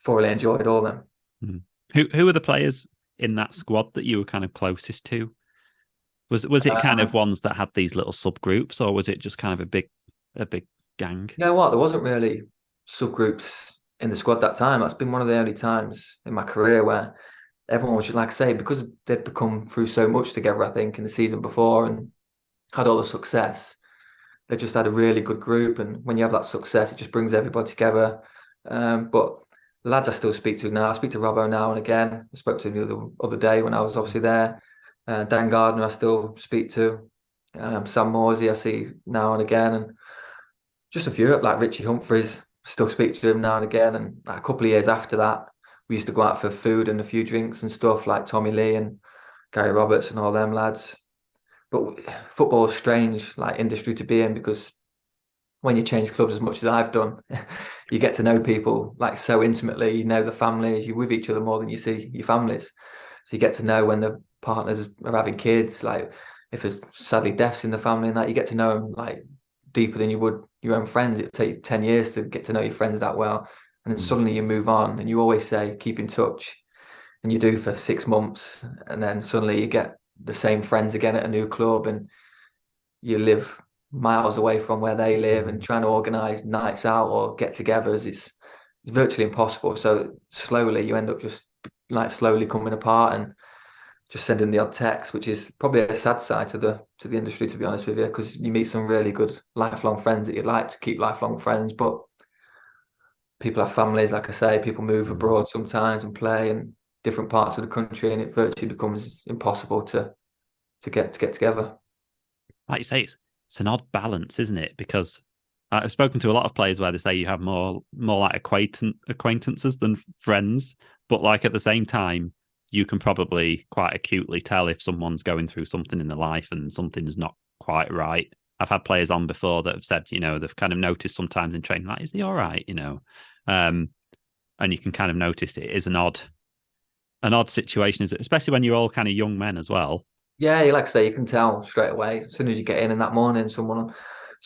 thoroughly enjoyed all of them. Who were the players in that squad that you were kind of closest to? Was it kind of ones that had these little subgroups, or was it just kind of a big gang? You know what? There wasn't really subgroups in the squad that time. That's been one of the only times in my career where everyone was, like I say, because they'd become through so much together, I think, in the season before and had all the success. They just had a really good group, and when you have that success, it just brings everybody together. But the lads I still speak to now, I speak to Robbo now and again. I spoke to him the other day when I was obviously there. Dan Gardner I still speak to. Sam Morsey I see now and again, and just a few like Richie Humphreys, still speak to him now and again. And like, a couple of years after that, we used to go out for food and a few drinks and stuff, like Tommy Lee and Gary Roberts and all them lads. But football is strange, like industry to be in, because when you change clubs as much as I've done, you get to know people like so intimately. You know the families, you're with each other more than you see your families. So you get to know when the partners are having kids, like if there's sadly deaths in the family and that, you get to know them like deeper than you would your own friends. It'll take you 10 years to get to know your friends that well. And then suddenly you move on, and you always say, keep in touch. And you do for 6 months. And then suddenly you get the same friends again at a new club, and you live miles away from where they live, and trying to organise nights out or get-togethers, it's virtually impossible. So slowly you end up just like slowly coming apart and just sending the odd text, which is probably a sad side to the industry, to be honest with you, because you meet some really good lifelong friends that you'd like to keep lifelong friends, but people have families, like I say, people move abroad sometimes and play in different parts of the country, and it virtually becomes impossible to get together. Like you say, it's an odd balance, isn't it? Because I've spoken to a lot of players where they say you have more like acquaintances than friends, but like at the same time, you can probably quite acutely tell if someone's going through something in their life and something's not quite right. I've had players on before that have said, they've kind of noticed sometimes in training, like, is he all right? And you can kind of notice it is an odd situation, especially when you're all kind of young men as well. Yeah, like I say, you can tell straight away as soon as you get in that morning. Someone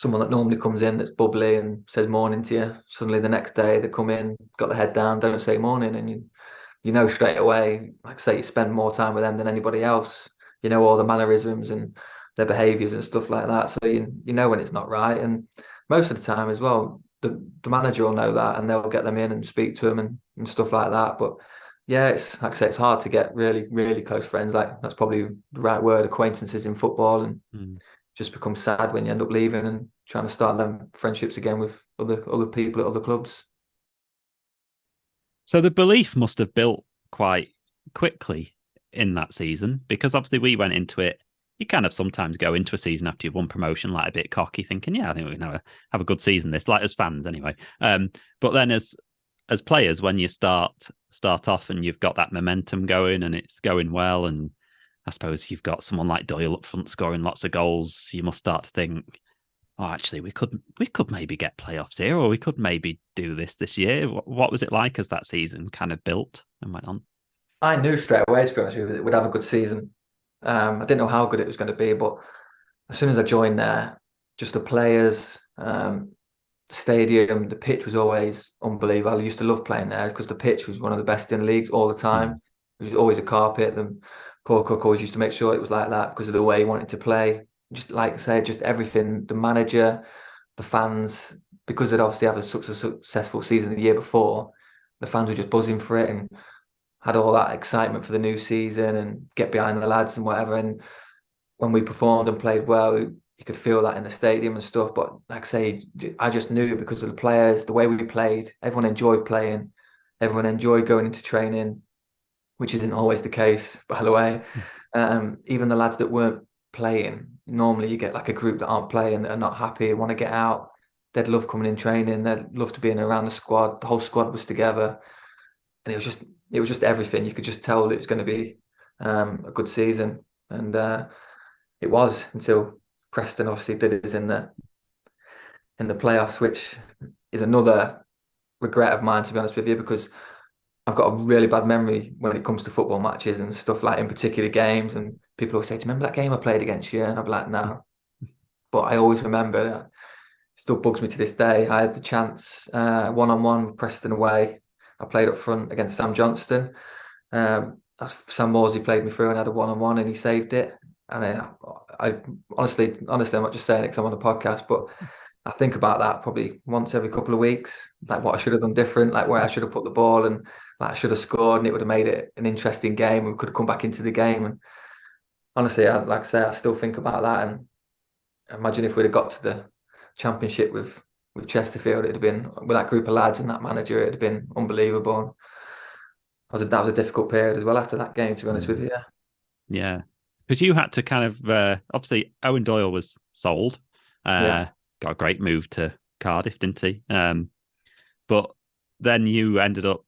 that normally comes in that's bubbly and says morning to you, suddenly the next day they come in, got their head down, don't say morning, and you know straight away. Like I say, you spend more time with them than anybody else. You know all the mannerisms and their behaviours and stuff like that. So you know when it's not right. And most of the time as well, the manager will know that, and they'll get them in and speak to them and stuff like that. But yeah, it's like I say, it's hard to get really, really close friends. Like that's probably the right word, acquaintances in football, and just becomes sad when you end up leaving and trying to start them friendships again with other people at other clubs. So the belief must have built quite quickly in that season, because obviously we went into it. You kind of sometimes go into a season after you've won promotion like a bit cocky, thinking, yeah, I think we can have a good season this, like as fans anyway. But then as players, when you start off and you've got that momentum going and it's going well, and I suppose you've got someone like Doyle up front scoring lots of goals, you must start to think, oh, actually, we could maybe get playoffs here, or we could maybe do this year. What was it like as that season kind of built and went on? I knew straight away, to be honest with you, that we'd have a good season. I didn't know how good it was going to be, but as soon as I joined there, just the players, stadium, the pitch was always unbelievable. I used to love playing there because the pitch was one of the best in the leagues all the time. It was always a carpet. The Paul Cook always used to make sure it was like that because of the way he wanted to play. Just like I say, just everything. The manager, the fans, because they'd obviously have such a successful season the year before, the fans were just buzzing for it and had all that excitement for the new season and get behind the lads and whatever. And when we performed and played well, you could feel that in the stadium and stuff. But like I say, I just knew because of the players, the way we played, everyone enjoyed playing, everyone enjoyed going into training, which isn't always the case, by the way. Even the lads that weren't playing, normally you get like a group that aren't playing, that are not happy, want to get out. They'd love coming in training. They'd love to be in around the squad. The whole squad was together, and it was just everything. You could just tell it was going to be a good season, and it was until Preston obviously did us in the playoffs, which is another regret of mine, to be honest with you, because I've got a really bad memory when it comes to football matches and stuff, like in particular games. And people always say, "Do you remember that game I played against you?" And I'm like, "No," but I always remember that. It still bugs me to this day. I had the chance one-on-one with Preston away. I played up front against Sam Johnston. Sam Morsey played me through and had a one-on-one, and he saved it. And I honestly, I'm not just saying it because I'm on the podcast, but I think about that probably once every couple of weeks, like what I should have done different, like where I should have put the ball, and like I should have scored, and it would have made it an interesting game, and we could have come back into the game. And honestly, like I say, I still think about that, and imagine if we'd have got to the championship with Chesterfield, it'd have been with that group of lads and that manager, it'd have been unbelievable. That was a difficult period as well after that game, to be honest with you. Yeah, because you had to kind of obviously Owen Doyle was sold, got a great move to Cardiff, didn't he? But then you ended up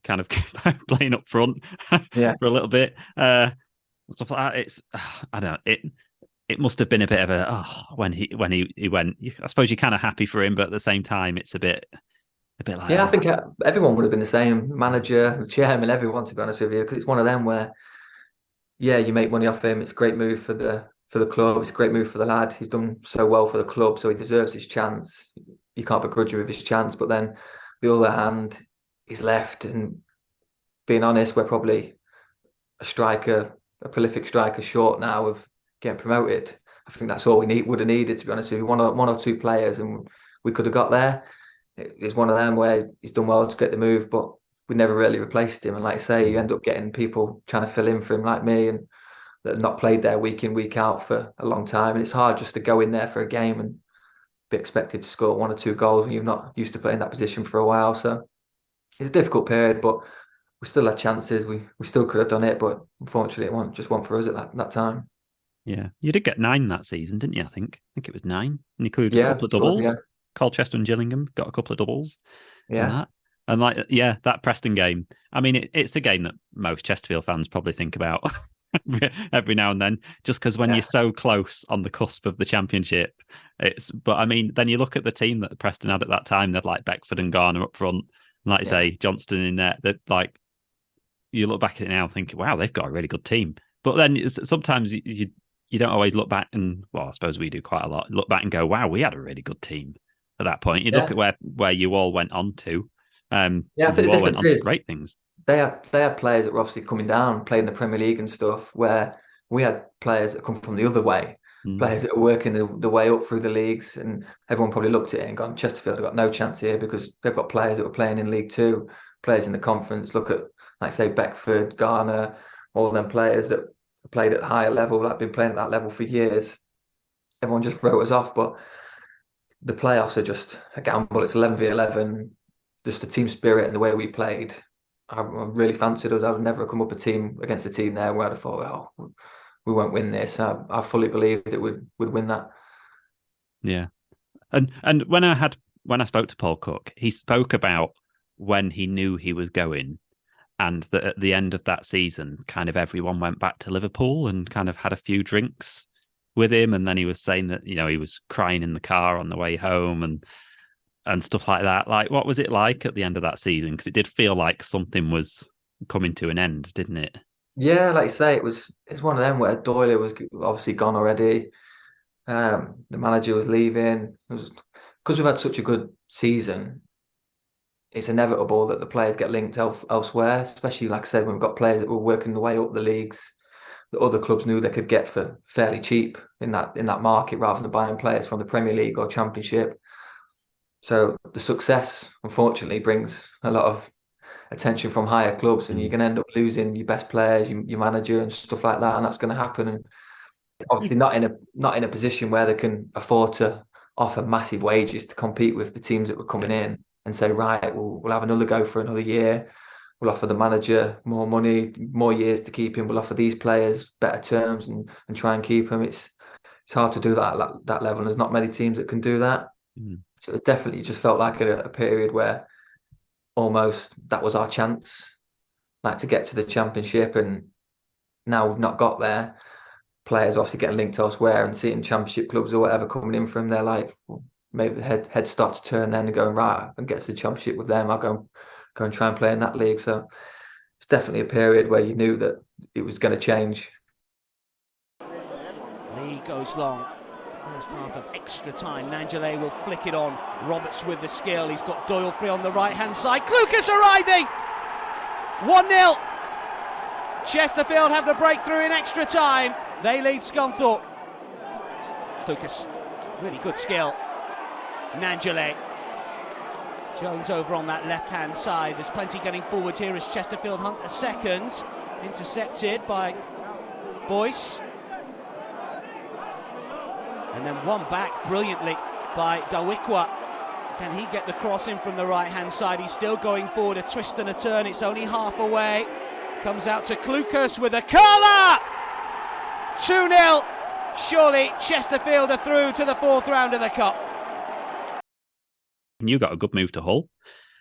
kind of playing up front for a little bit, stuff like that. It's I don't know, it must have been a bit of a when he went. I suppose you're kind of happy for him, but at the same time, it's a bit like I think everyone would have been the same, manager, the chairman, everyone, to be honest with you, because it's one of them where you make money off him. It's a great move for the club. It's a great move for the lad. He's done so well for the club, so he deserves his chance. You can't begrudge him with his chance. But then, the other hand, he's left, and being honest, we're probably a prolific striker short now of getting promoted. I think that's all we would have needed, to be honest with you. One or two players, and we could have got there. It's one of them where he's done well to get the move, but we never really replaced him. And like I say, you end up getting people trying to fill in for him, like me, and that have not played there week in, week out for a long time. And it's hard just to go in there for a game and be expected to score one or two goals when you've not used to playing that position for a while. So it's a difficult period, but we still had chances. We still could have done it, but unfortunately, it just wasn't for us at that time. Yeah, you did get 9 that season, didn't you? I think it was 9, and included a couple of doubles. Colchester and Gillingham got a couple of doubles. And that Preston game. I mean, it's a game that most Chesterfield fans probably think about every now and then, just because when you're so close on the cusp of the championship, but I mean, then you look at the team that Preston had at that time. They'd like Beckford and Garner up front, and like you say, Johnston in there. That like you look back at it now, thinking, wow, they've got a really good team. But then sometimes you don't always look back and, well, I suppose we do quite a lot. Look back and go, wow, we had a really good team at that point. You look at where you all went on to. I think the difference is great things. They had players that were obviously coming down, playing in the Premier League and stuff, where we had players that come from the other way, players that are working the way up through the leagues, and everyone probably looked at it and gone, Chesterfield have got no chance here because they've got players that were playing in League Two, players in the conference. Look at, like say, Beckford, Garner, all of them players that played at a higher level, that have been playing at that level for years. Everyone just wrote us off, but the playoffs are just a gamble. It's 11v11, just the team spirit and the way we played. I really fancied us. I would never have come up against a team there where I'd have thought, oh, we won't win this. I fully believed that we'd win that. Yeah, and when I spoke to Paul Cook, he spoke about when he knew he was going, and that at the end of that season, kind of everyone went back to Liverpool and kind of had a few drinks with him. And then he was saying that, he was crying in the car on the way home and stuff like that. Like, what was it like at the end of that season? Because it did feel like something was coming to an end, didn't it? Yeah, like you say, it's one of them where Doyle was obviously gone already. The manager was leaving. It was because we've had such a good season. It's inevitable that the players get linked elsewhere, especially like I said, when we've got players that were working their way up the leagues that other clubs knew they could get for fairly cheap in that market rather than buying players from the Premier League or Championship. So the success, unfortunately, brings a lot of attention from higher clubs, and you're going to end up losing your best players, your manager, and stuff like that, and that's going to happen. And obviously, not in a position where they can afford to offer massive wages to compete with the teams that were coming in and say, right, we'll have another go for another year. We'll offer the manager more money, more years to keep him. We'll offer these players better terms and try and keep them. It's hard to do that at that level. And there's not many teams that can do that. So it definitely just felt like a period where almost that was our chance, like to get to the Championship. And now we've not got there. Players obviously getting linked elsewhere and seeing Championship clubs or whatever coming in from their life. Well, maybe the head starts to turn then and going, right, and get to the Championship with them. I'll go and try and play in that league. So it's definitely a period where you knew that it was going to change. Lee goes long. First half of extra time. Nangelay will flick it on. Roberts with the skill. He's got Doyle free on the right-hand side. Clucas arriving! 1-0. Chesterfield have the breakthrough in extra time. They lead Scunthorpe. Clucas, really good skill. Nangelay. Jones over on that left-hand side. There's plenty getting forward here as Chesterfield hunt a second. Intercepted by Boyce. And then one back brilliantly by Dawikwa. Can he get the cross in from the right-hand side? He's still going forward, a twist and a turn. It's only half away. Comes out to Clucas with a curler! 2-0. Surely Chesterfield are through to the fourth round of the Cup. You got a good move to Hull.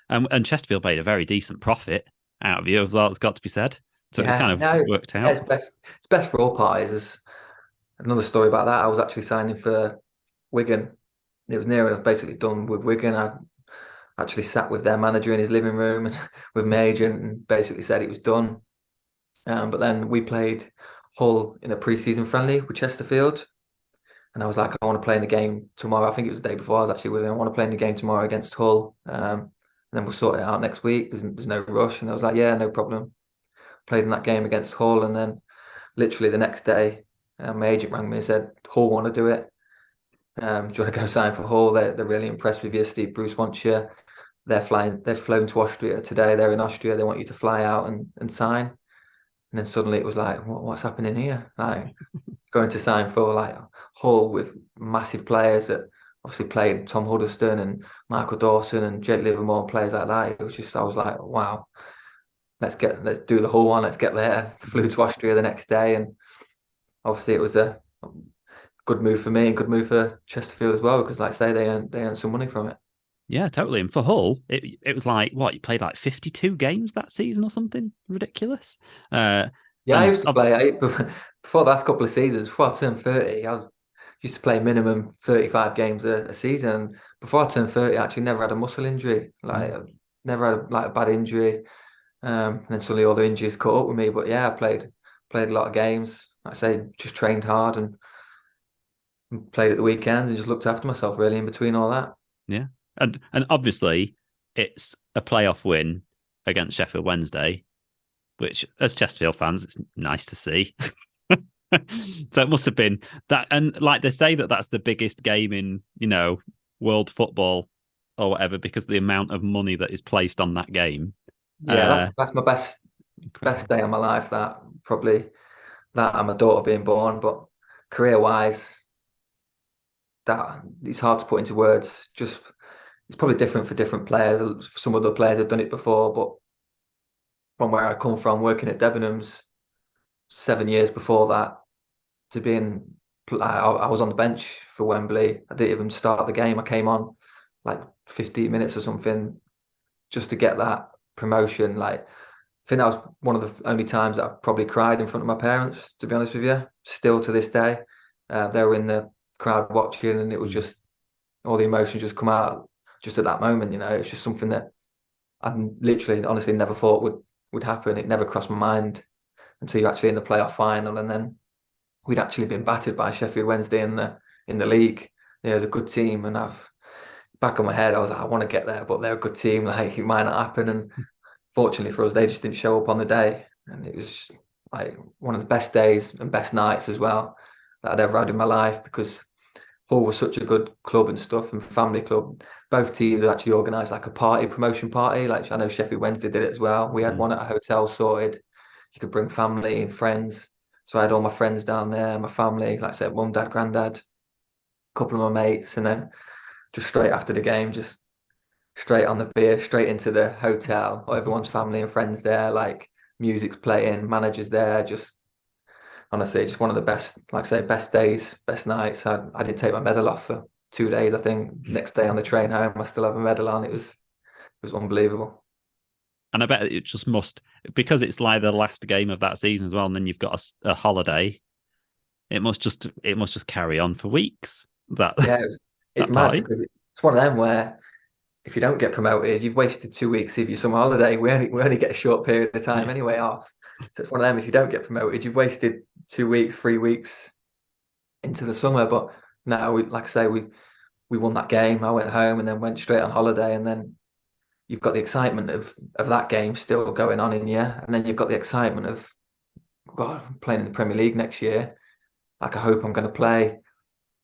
And Chesterfield made a very decent profit out of you as well, it's got to be said. So it kind of worked out. It's best for all parties. There's another story about that. I was actually signing for Wigan. It was near enough basically done with Wigan. I actually sat with their manager in his living room and with my agent and basically said it was done. But then we played Hull in a pre-season friendly with Chesterfield. And I was like, I want to play in the game tomorrow. I think it was the day before I was actually with him. I want to play in the game tomorrow against Hull. And then we'll sort it out next week. There's no rush. And I was like, yeah, no problem. Played in that game against Hull. And then literally the next day, my agent rang me and said, Hull want to do it. Do you want to go sign for Hull? They're really impressed with you. Steve Bruce wants you. They've flown to Austria today. They're in Austria. They want you to fly out and sign. And then suddenly it was like, what's happening here? Like going to sign for like Hull with massive players that obviously played, Tom Huddleston and Michael Dawson and Jake Livermore and players like that. It was just, I was like, wow, let's do the Hull one. Let's get there. Flew to Austria the next day. And obviously it was a good move for me and good move for Chesterfield as well, because like I say, they earned some money from it. Yeah, totally. And for Hull, it was like, what, you played like 52 games that season or something ridiculous? I used to play, before the last couple of seasons, before I turned 30, I used to play minimum 35 games a season. Before I turned 30, I actually never had a muscle injury. Like, never had a bad injury. And then suddenly all the injuries caught up with me. But yeah, I played a lot of games. Like I say, just trained hard and played at the weekends and just looked after myself really in between all that. Yeah. And obviously it's a playoff win against Sheffield Wednesday, which as Chesterfield fans, it's nice to see. So it must have been that. And like they say that's the biggest game in, world football or whatever, because of the amount of money that is placed on that game. Yeah, that's my best day of my life. That probably that and my daughter being born, but career-wise, that it's hard to put into words. Just it's probably different for different players. Some other players have done it before, but from where I come from, working at Debenhams 7 years before that, to being, I was on the bench for Wembley. I didn't even start the game. I came on like 15 minutes or something just to get that promotion. Like think that was one of the only times that I've probably cried in front of my parents, to be honest with you. Still to this day, they were in the crowd watching, and it was just all the emotions just come out just at that moment. It's just something that I literally, honestly, never thought would happen. It never crossed my mind until you're actually in the playoff final, and then we'd actually been battered by Sheffield Wednesday in the league. It was a good team, and I've back of my head, I was like, I want to get there, but they're a good team. Like, it might not happen. And fortunately for us, they just didn't show up on the day, and it was like one of the best days and best nights as well that I'd ever had in my life, because Hull was such a good club and stuff, and family club. Both teams had actually organised like a promotion party. Like, I know Sheffield Wednesday did it as well. We had one at a hotel sorted. You could bring family and friends. So I had all my friends down there, my family, like I said, mum, dad, granddad, a couple of my mates, and then just straight after the game, just straight on the beer, straight into the hotel. Everyone's family and friends there, like music's playing, managers there. Just honestly, just one of the best, like I say, best days, best nights. I didn't take my medal off for 2 days. I think next day on the train home, I still have a medal on. It was unbelievable. And I bet it just must, because it's like the last game of that season as well, and then you've got a holiday. It must just carry on for weeks. Yeah, it's mad because it's one of them where if you don't get promoted, you've wasted 2 weeks of your summer holiday. We only get a short period of time anyway off. So it's one of them. If you don't get promoted, you've wasted 2 weeks, 3 weeks into the summer. But now, like I say, we won that game. I went home and then went straight on holiday, and then you've got the excitement of that game still going on in you, and then you've got the excitement of God, playing in the Premier League next year. Like, I hope I'm going to play.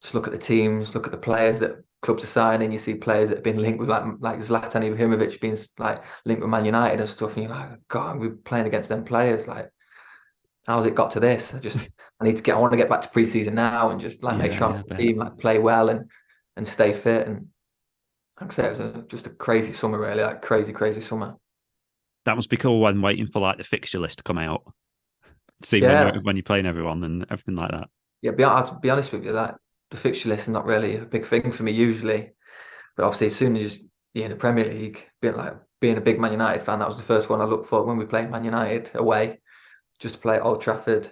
Just look at the teams, look at the players that clubs are signing. You see players that have been linked with like Zlatan Ibrahimovic being like linked with Man United and stuff, and you're like, God, we're playing against them players. Like, how's it got to this? I want to get back to preseason now and just like make sure the team like play well and stay fit. And like I say, it was just a crazy summer, really, like crazy summer. That must be cool when waiting for like the fixture list to come out, see when you're playing everyone and everything like that. Yeah, to be honest with you, that the fixture list is not really a big thing for me usually, but obviously as soon as you're in the Premier League, being a big Man United fan, that was the first one I looked for when we played Man United away, just to play at Old Trafford.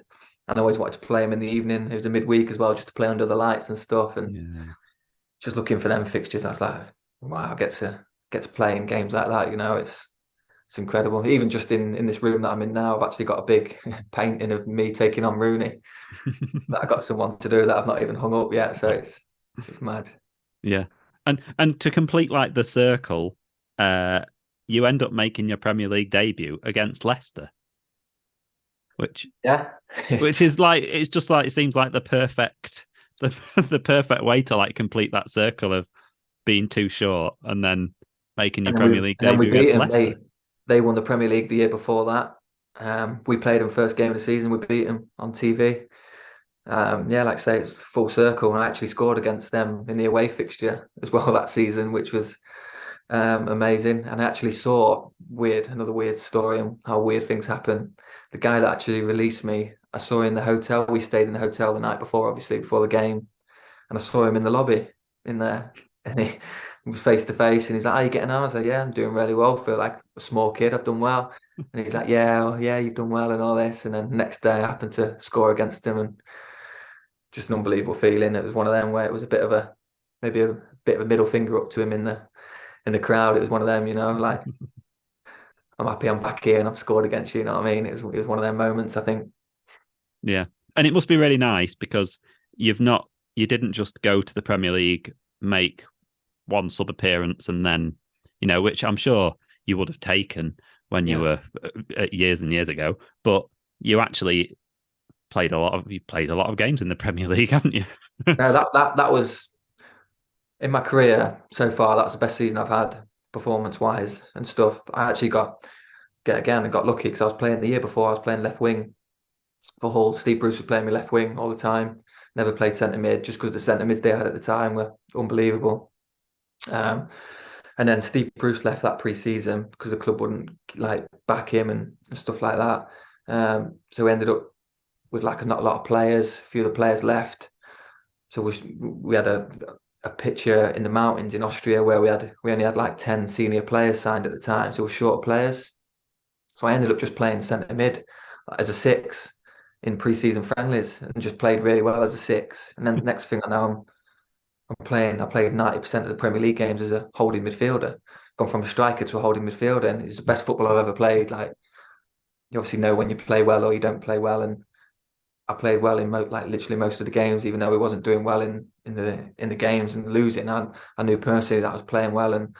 And I always wanted to play them in the evening. It was a midweek as well, just to play under the lights and stuff. And just looking for them fixtures, I was like, wow, I get to play in games like that. It's incredible. Even just in this room that I'm in now, I've actually got a big painting of me taking on Rooney that I got someone to do that I've not even hung up yet. So it's mad. Yeah. And to complete like the circle, you end up making your Premier League debut against Leicester. Which is like, it's just like, it seems like the perfect way to like complete that circle of being too short and then making your Premier League debut against Leicester. They won the Premier League the year before that. We played them first game of the season. We beat them on TV. Like I say, it's full circle. And I actually scored against them in the away fixture as well that season, which was amazing. And I actually saw another weird story and how weird things happen. The guy that actually released me, I saw in the hotel. We stayed in the hotel the night before, obviously, before the game. And I saw him in the lobby in there. And he was face to face, and he's like, "How are you getting on?" I was like, "Yeah, I'm doing really well. Feel like a small kid. I've done well." And he's like, "Yeah, you've done well and all this." And then next day, I happened to score against him, and just an unbelievable feeling. It was one of them where it was maybe a bit of a middle finger up to him in the crowd. It was one of them, like, I'm happy I'm back here and I've scored against you. You know what I mean? It was one of them moments, I think. Yeah, and it must be really nice because you didn't just go to the Premier League, make one sub appearance, and then which I'm sure you would have taken when you were years and years ago, but you actually played a lot of games in the Premier League, haven't you? No, that was in my career so far. That's the best season I've had performance wise and stuff. I actually got lucky because I was playing the year before. I was playing left wing for Hull. Steve Bruce was playing me left wing all the time. Never played centre mid just because the centre mids they had at the time were unbelievable. And then Steve Bruce left that pre-season because the club wouldn't like back him and stuff like that. So we ended up with like not a lot of players. A few of the players left. So we had a picture in the mountains in Austria where we only had like 10 senior players signed at the time. So we were short of players. So I ended up just playing centre mid as a 6 in pre-season friendlies and just played really well as a 6. And then next thing I know, I played 90% of the Premier League games as a holding midfielder. Gone from a striker to a holding midfielder, and it's the best football I've ever played. Like, you obviously know when you play well or you don't play well, and I played well in literally most of the games, even though I wasn't doing well in the games and losing. I knew personally that I was playing well and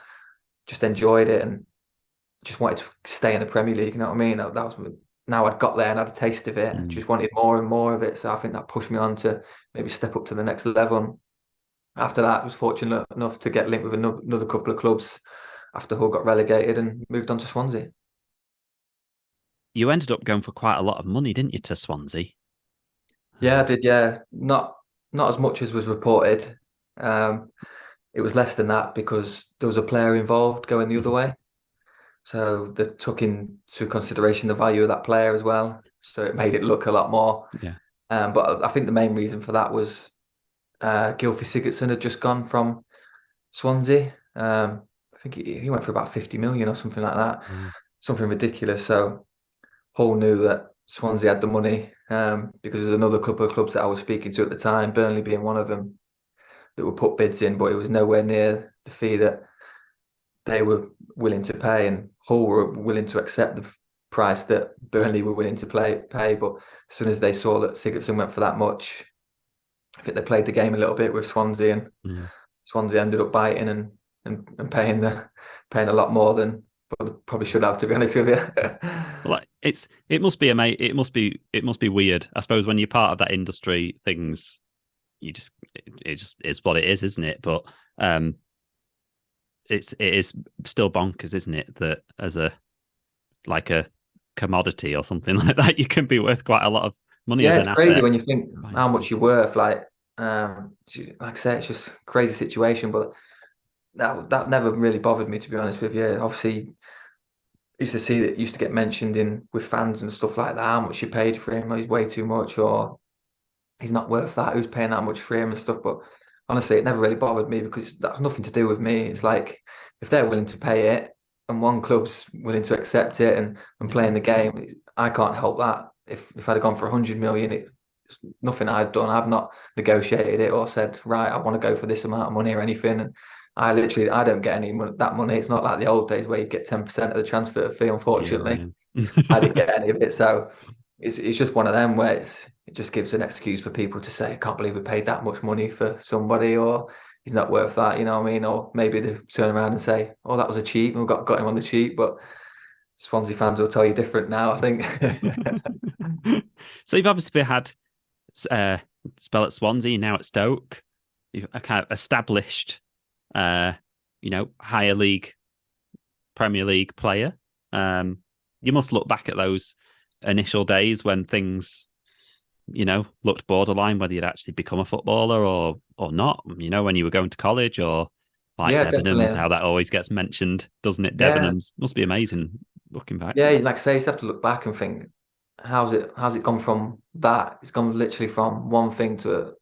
just enjoyed it and just wanted to stay in the Premier League. You know what I mean? That was now I'd got there and had a taste of it. Just wanted more and more of it. So I think that pushed me on to maybe step up to the next level. And after that, I was fortunate enough to get linked with another couple of clubs after Hull got relegated and moved on to Swansea. You ended up going for quite a lot of money, didn't you, to Swansea? Yeah, I did. Yeah, not as much as was reported. It was less than that because there was a player involved going the other way. So they took into consideration the value of that player as well. So it made it look a lot more. Yeah. But I think the main reason for that was Gylfi Sigurdsson had just gone from Swansea. I think he went for about 50 million or something like that. Something ridiculous. So Hull knew that Swansea had the money because there's another couple of clubs that I was speaking to at the time, Burnley being one of them, that would put bids in, but it was nowhere near the fee that they were willing to pay, and Hull were willing to accept the price that Burnley were willing to pay. But as soon as they saw that Sigurdsson went for that much, I think they played the game a little bit with Swansea, and Swansea ended up biting and paying a lot more than probably should have, to be honest with you. Well, it must be weird. I suppose when you're part of that industry, things it just is what it is, isn't it? But it is still bonkers, isn't it? That as a commodity or something like that, you can be worth quite a lot of money as an asset. Yeah, it's crazy when you think how much you're worth. Like I say, it's just a crazy situation. But that never really bothered me, to be honest with you. Obviously, used to get mentioned with fans and stuff like that. How much you paid for him? He's way too much, or he's not worth that. Who's paying that much for him and stuff? But honestly, it never really bothered me because that's nothing to do with me. It's like if they're willing to pay it and one club's willing to accept it and playing the game, I can't help that. If I'd have gone for 100 million, it's nothing I've done. I've not negotiated it or said, right, I want to go for this amount of money or anything. And I don't get that money. It's not like the old days where you get 10% of the transfer fee, unfortunately. Yeah. I didn't get any of it. So it's just one of them where it just gives an excuse for people to say, I can't believe we paid that much money for somebody, or he's not worth that, you know what I mean? Or maybe they turn around and say, oh, that was a cheap, and we got him on the cheap. But Swansea fans will tell you different now, I think. So you've obviously had spell at Swansea, now at Stoke. You've kind of established higher league, Premier League player. You must look back at those initial days when things, looked borderline whether you'd actually become a footballer or not. When you were going to college, or like Debenhams, how that always gets mentioned, doesn't it? Debenhams must be amazing looking back. Yeah, like I say, you just have to look back and think, how's it gone from that? It's gone literally from one thing to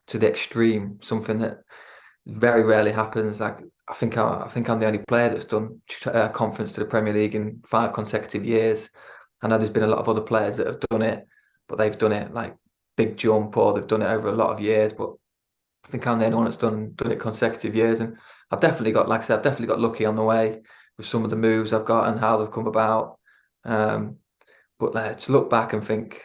the extreme, something that very rarely happens. Like I think I'm the only player that's done a conference to the Premier League in 5 consecutive years. I know there's been a lot of other players that have done it, but they've done it like big jump, or they've done it over a lot of years. But I think I'm the only one that's done it consecutive years, and I've definitely got lucky on the way with some of the moves I've got and how they've come about. But to look back and think,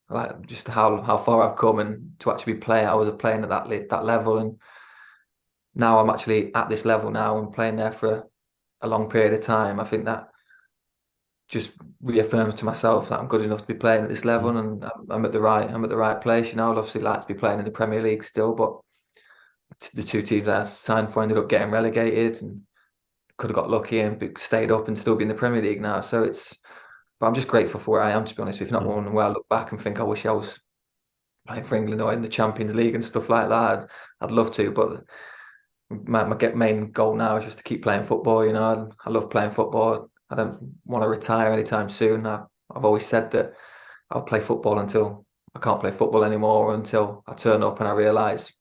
like, just how far I've come, and to actually I was playing at that level, and now I'm actually at this level now and playing there for a long period of time. I think that just reaffirmed to myself that I'm good enough to be playing at this level, and I'm at the right place. I'd obviously like to be playing in the Premier League still, but the 2 teams that I signed for ended up getting relegated, and could have got lucky and stayed up and still be in the Premier League now. But I'm just grateful for where I am, to be honest. If not one where I look back and think I wish I was playing for England or in the Champions League and stuff like that. I'd love to, but my main goal now is just to keep playing football. I love playing football. I don't want to retire anytime soon. I've always said that I'll play football until I can't play football anymore, or until I turn up and I realise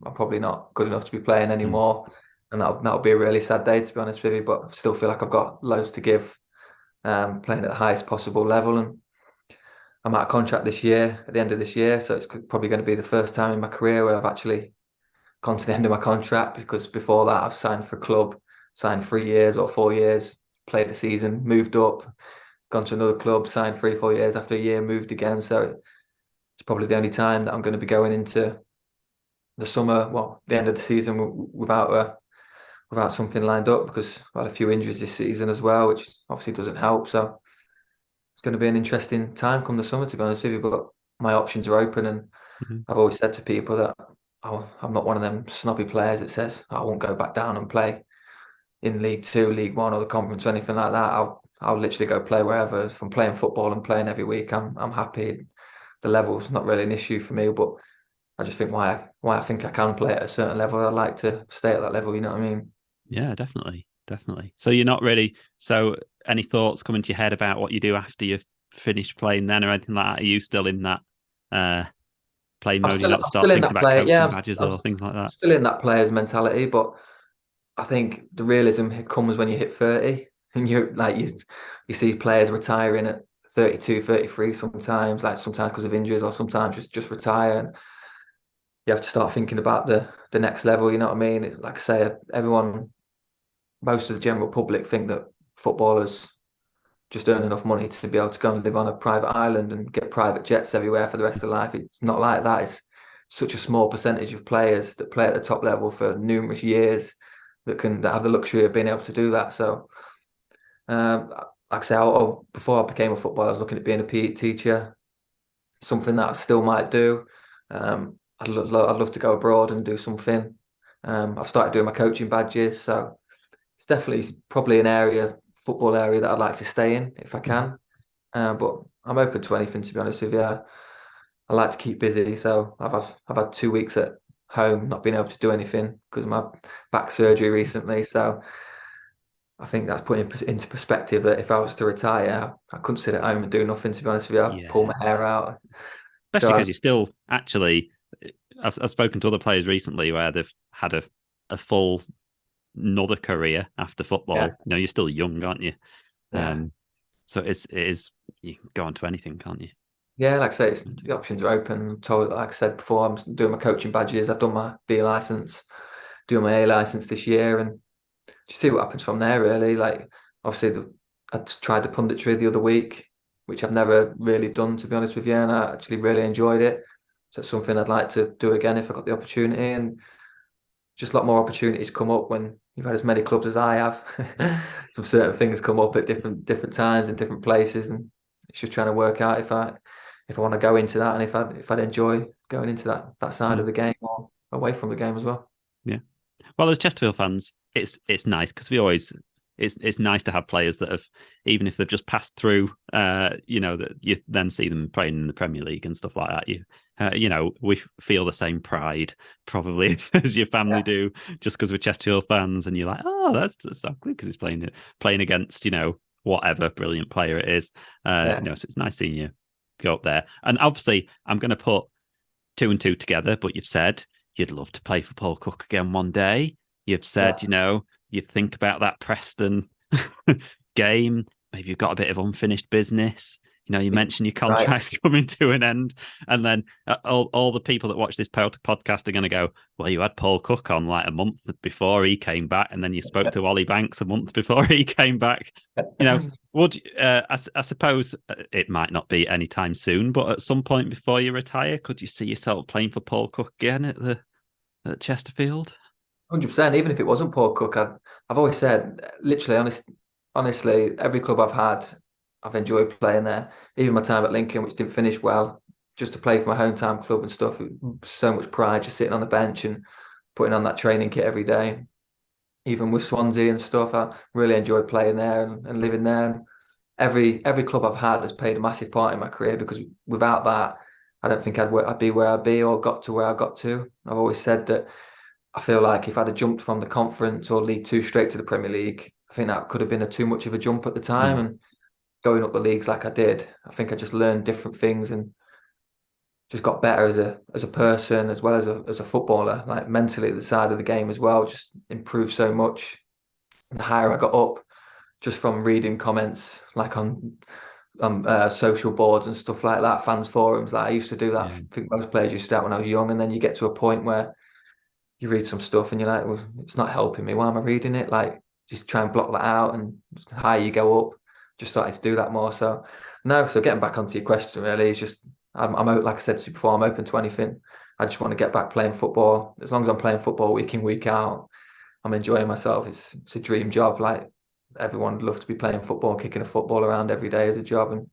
I'm probably not good enough to be playing anymore. And that'll be a really sad day, to be honest with you. But I still feel like I've got loads to give playing at the highest possible level. And I'm out of contract this year, at the end of this year, so it's probably going to be the first time in my career where I've actually gone to the end of my contract, because before that I've signed for a club, signed 3 years or 4 years, played a season, moved up, gone to another club, signed 3-4 years, after a year moved again. So it's probably the only time that I'm going to be going into the summer, well, the end of the season without something lined up, because I've had a few injuries this season as well, which obviously doesn't help. So it's going to be an interesting time come the summer, to be honest with you. But my options are open, and I've always said to people that I'm not one of them snobby players that says I won't go back down and play in League Two, League One, or the Conference or anything like that. I'll literally go play wherever. If I'm playing football and playing every week, I'm happy. The level's not really an issue for me, but I just think why I think I can play at a certain level, I'd like to stay at that level. You know what I mean? Yeah, definitely. So you're not really. So any thoughts coming to your head about what you do after you've finished playing then, or anything like that? Are you still in that playing mode? You're not I'm start still in thinking that about player. coaching Yeah, badges I'm or things like that? still in that player's mentality, but I think the realism comes when you hit 30, and you see players retiring at 32, 33 sometimes, like sometimes because of injuries, or sometimes just retire. And you have to start thinking about the next level. You know what I mean? Like I say, most of the general public think that footballers just earn enough money to be able to go and live on a private island and get private jets everywhere for the rest of life. It's not like that. It's such a small percentage of players that play at the top level for numerous years that have the luxury of being able to do that. So, like I say, before I became a footballer, I was looking at being a PE teacher, something that I still might do. I'd love to go abroad and do something. I've started doing my coaching badges, so it's definitely probably football area that I'd like to stay in if I can. But I'm open to anything, to be honest with you. I like to keep busy, so I've had 2 weeks at home not being able to do anything because of my back surgery recently. So I think that's putting into perspective that if I was to retire, I couldn't sit at home and do nothing, to be honest with you. I'd pull my hair out. Especially because you're still actually. I've spoken to other players recently where they've had a full another career after football. Yeah. You know, you're still young, aren't you? Yeah. So it is you can go on to anything, can't you? Yeah, like I say, the options are open. I'm told, like I said before, I'm doing my coaching badges. I've done my B license, doing my A license this year, and just see what happens from there. Really, like obviously, I tried the punditry the other week, which I've never really done, to be honest with you, and I actually really enjoyed it. So it's something I'd like to do again if I got the opportunity, and just a lot more opportunities come up when you've had as many clubs as I have. Some certain things come up at different times in different places, and it's just trying to work out if I want to go into that, and if I'd enjoy going into that side of the game or away from the game as well. Yeah. Well, as Chesterfield fans, it's nice because we always it's nice to have players that have, even if they've just passed through, you know, that you then see them playing in the Premier League and stuff like that. You know, we feel the same pride probably as your family do, just because we're Chesterfield fans, and you're like, oh, that's exactly because he's playing against, you know, whatever brilliant player it is. You know, so it's nice seeing you go up there. And obviously, I'm going to put 2 and 2 together, but you've said you'd love to play for Paul Cook again one day. You've said, you know, you think about that Preston game. Maybe you've got a bit of unfinished business. You know, you mentioned your contract's coming to an end. And then all the people that watch this podcast are going to go, well, you had Paul Cook on like a month before he came back. And then you spoke to Ollie Banks a month before he came back. You know, I suppose it might not be anytime soon, but at some point before you retire, could you see yourself playing for Paul Cook again at Chesterfield? 100%. Even if it wasn't Paul Cook, I've always said, literally, honestly, every club I've had, I've enjoyed playing there. Even my time at Lincoln, which didn't finish well, just to play for my hometown club and stuff, it was so much pride just sitting on the bench and putting on that training kit every day. Even with Swansea and stuff, I really enjoyed playing there and living there. And every club I've had has played a massive part in my career, because without that, I don't think I'd be where I'd be or got to where I got to. I've always said that I feel like if I'd have jumped from the Conference or League Two straight to the Premier League, I think that could have been too much of a jump at the time. And going up the leagues like I did, I think I just learned different things and just got better as a person as well as a footballer. Like mentally, the side of the game as well just improved so much. And the higher I got up, just from reading comments like on social boards and stuff like that, fans forums. Like I used to do that. Yeah. I think most players used to do that when I was young, and then you get to a point where you read some stuff and you're like, well, it's not helping me. Why am I reading it? Like, just try and block that out, and just the higher you go up. Just started to do that more. So no. So getting back onto your question, really, is just I'm like I said to you before, I'm open to anything. I just want to get back playing football. As long as I'm playing football week in, week out, I'm enjoying myself. It's a dream job. Like everyone would love to be playing football, kicking a football around every day as a job. And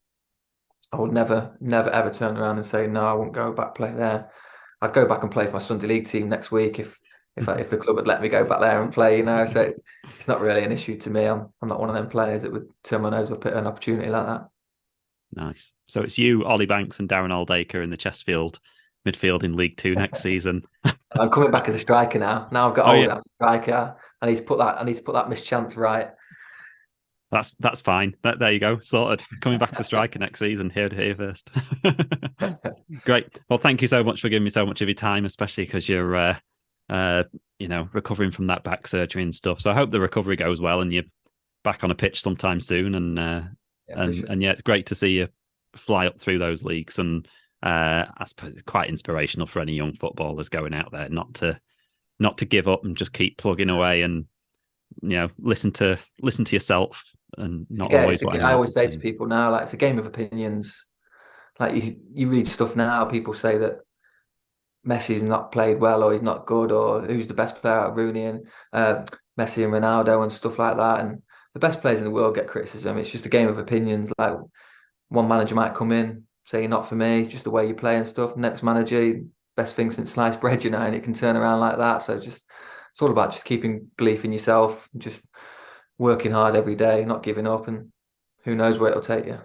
I would never, never, ever turn around and say, no, I won't go back play there. I'd go back and play for my Sunday League team next week if the club would let me go back there and play, you know. So it's not really an issue to me. I'm not one of them players that would turn my nose up at an opportunity like that. Nice. So it's you, Ollie Banks, and Darren Aldaker in the Chesterfield midfield in League Two next season. I'm coming back as a striker now. Now I've got older, I'm a striker. I need to put that mischance right. That's fine. There you go. Sorted. Coming back as a striker next season. Here to here first. Great. Well, thank you so much for giving me so much of your time, especially because you're recovering from that back surgery and stuff. So I hope the recovery goes well and you're back on a pitch sometime soon. And it's great to see you fly up through those leagues. And I suppose it's quite inspirational for any young footballers going out there not to give up and just keep plugging away and listen to yourself and not always what I always say to people now, like, it's a game of opinions. Like you read stuff now, people say that Messi's not played well, or he's not good, or who's the best player out of Rooney and Messi and Ronaldo and stuff like that. And the best players in the world get criticism. It's just a game of opinions. Like one manager might come in, say you're not for me, just the way you play and stuff. Next manager, best thing since sliced bread, and it can turn around like that. So it's all about just keeping belief in yourself, just working hard every day, not giving up, and who knows where it'll take you.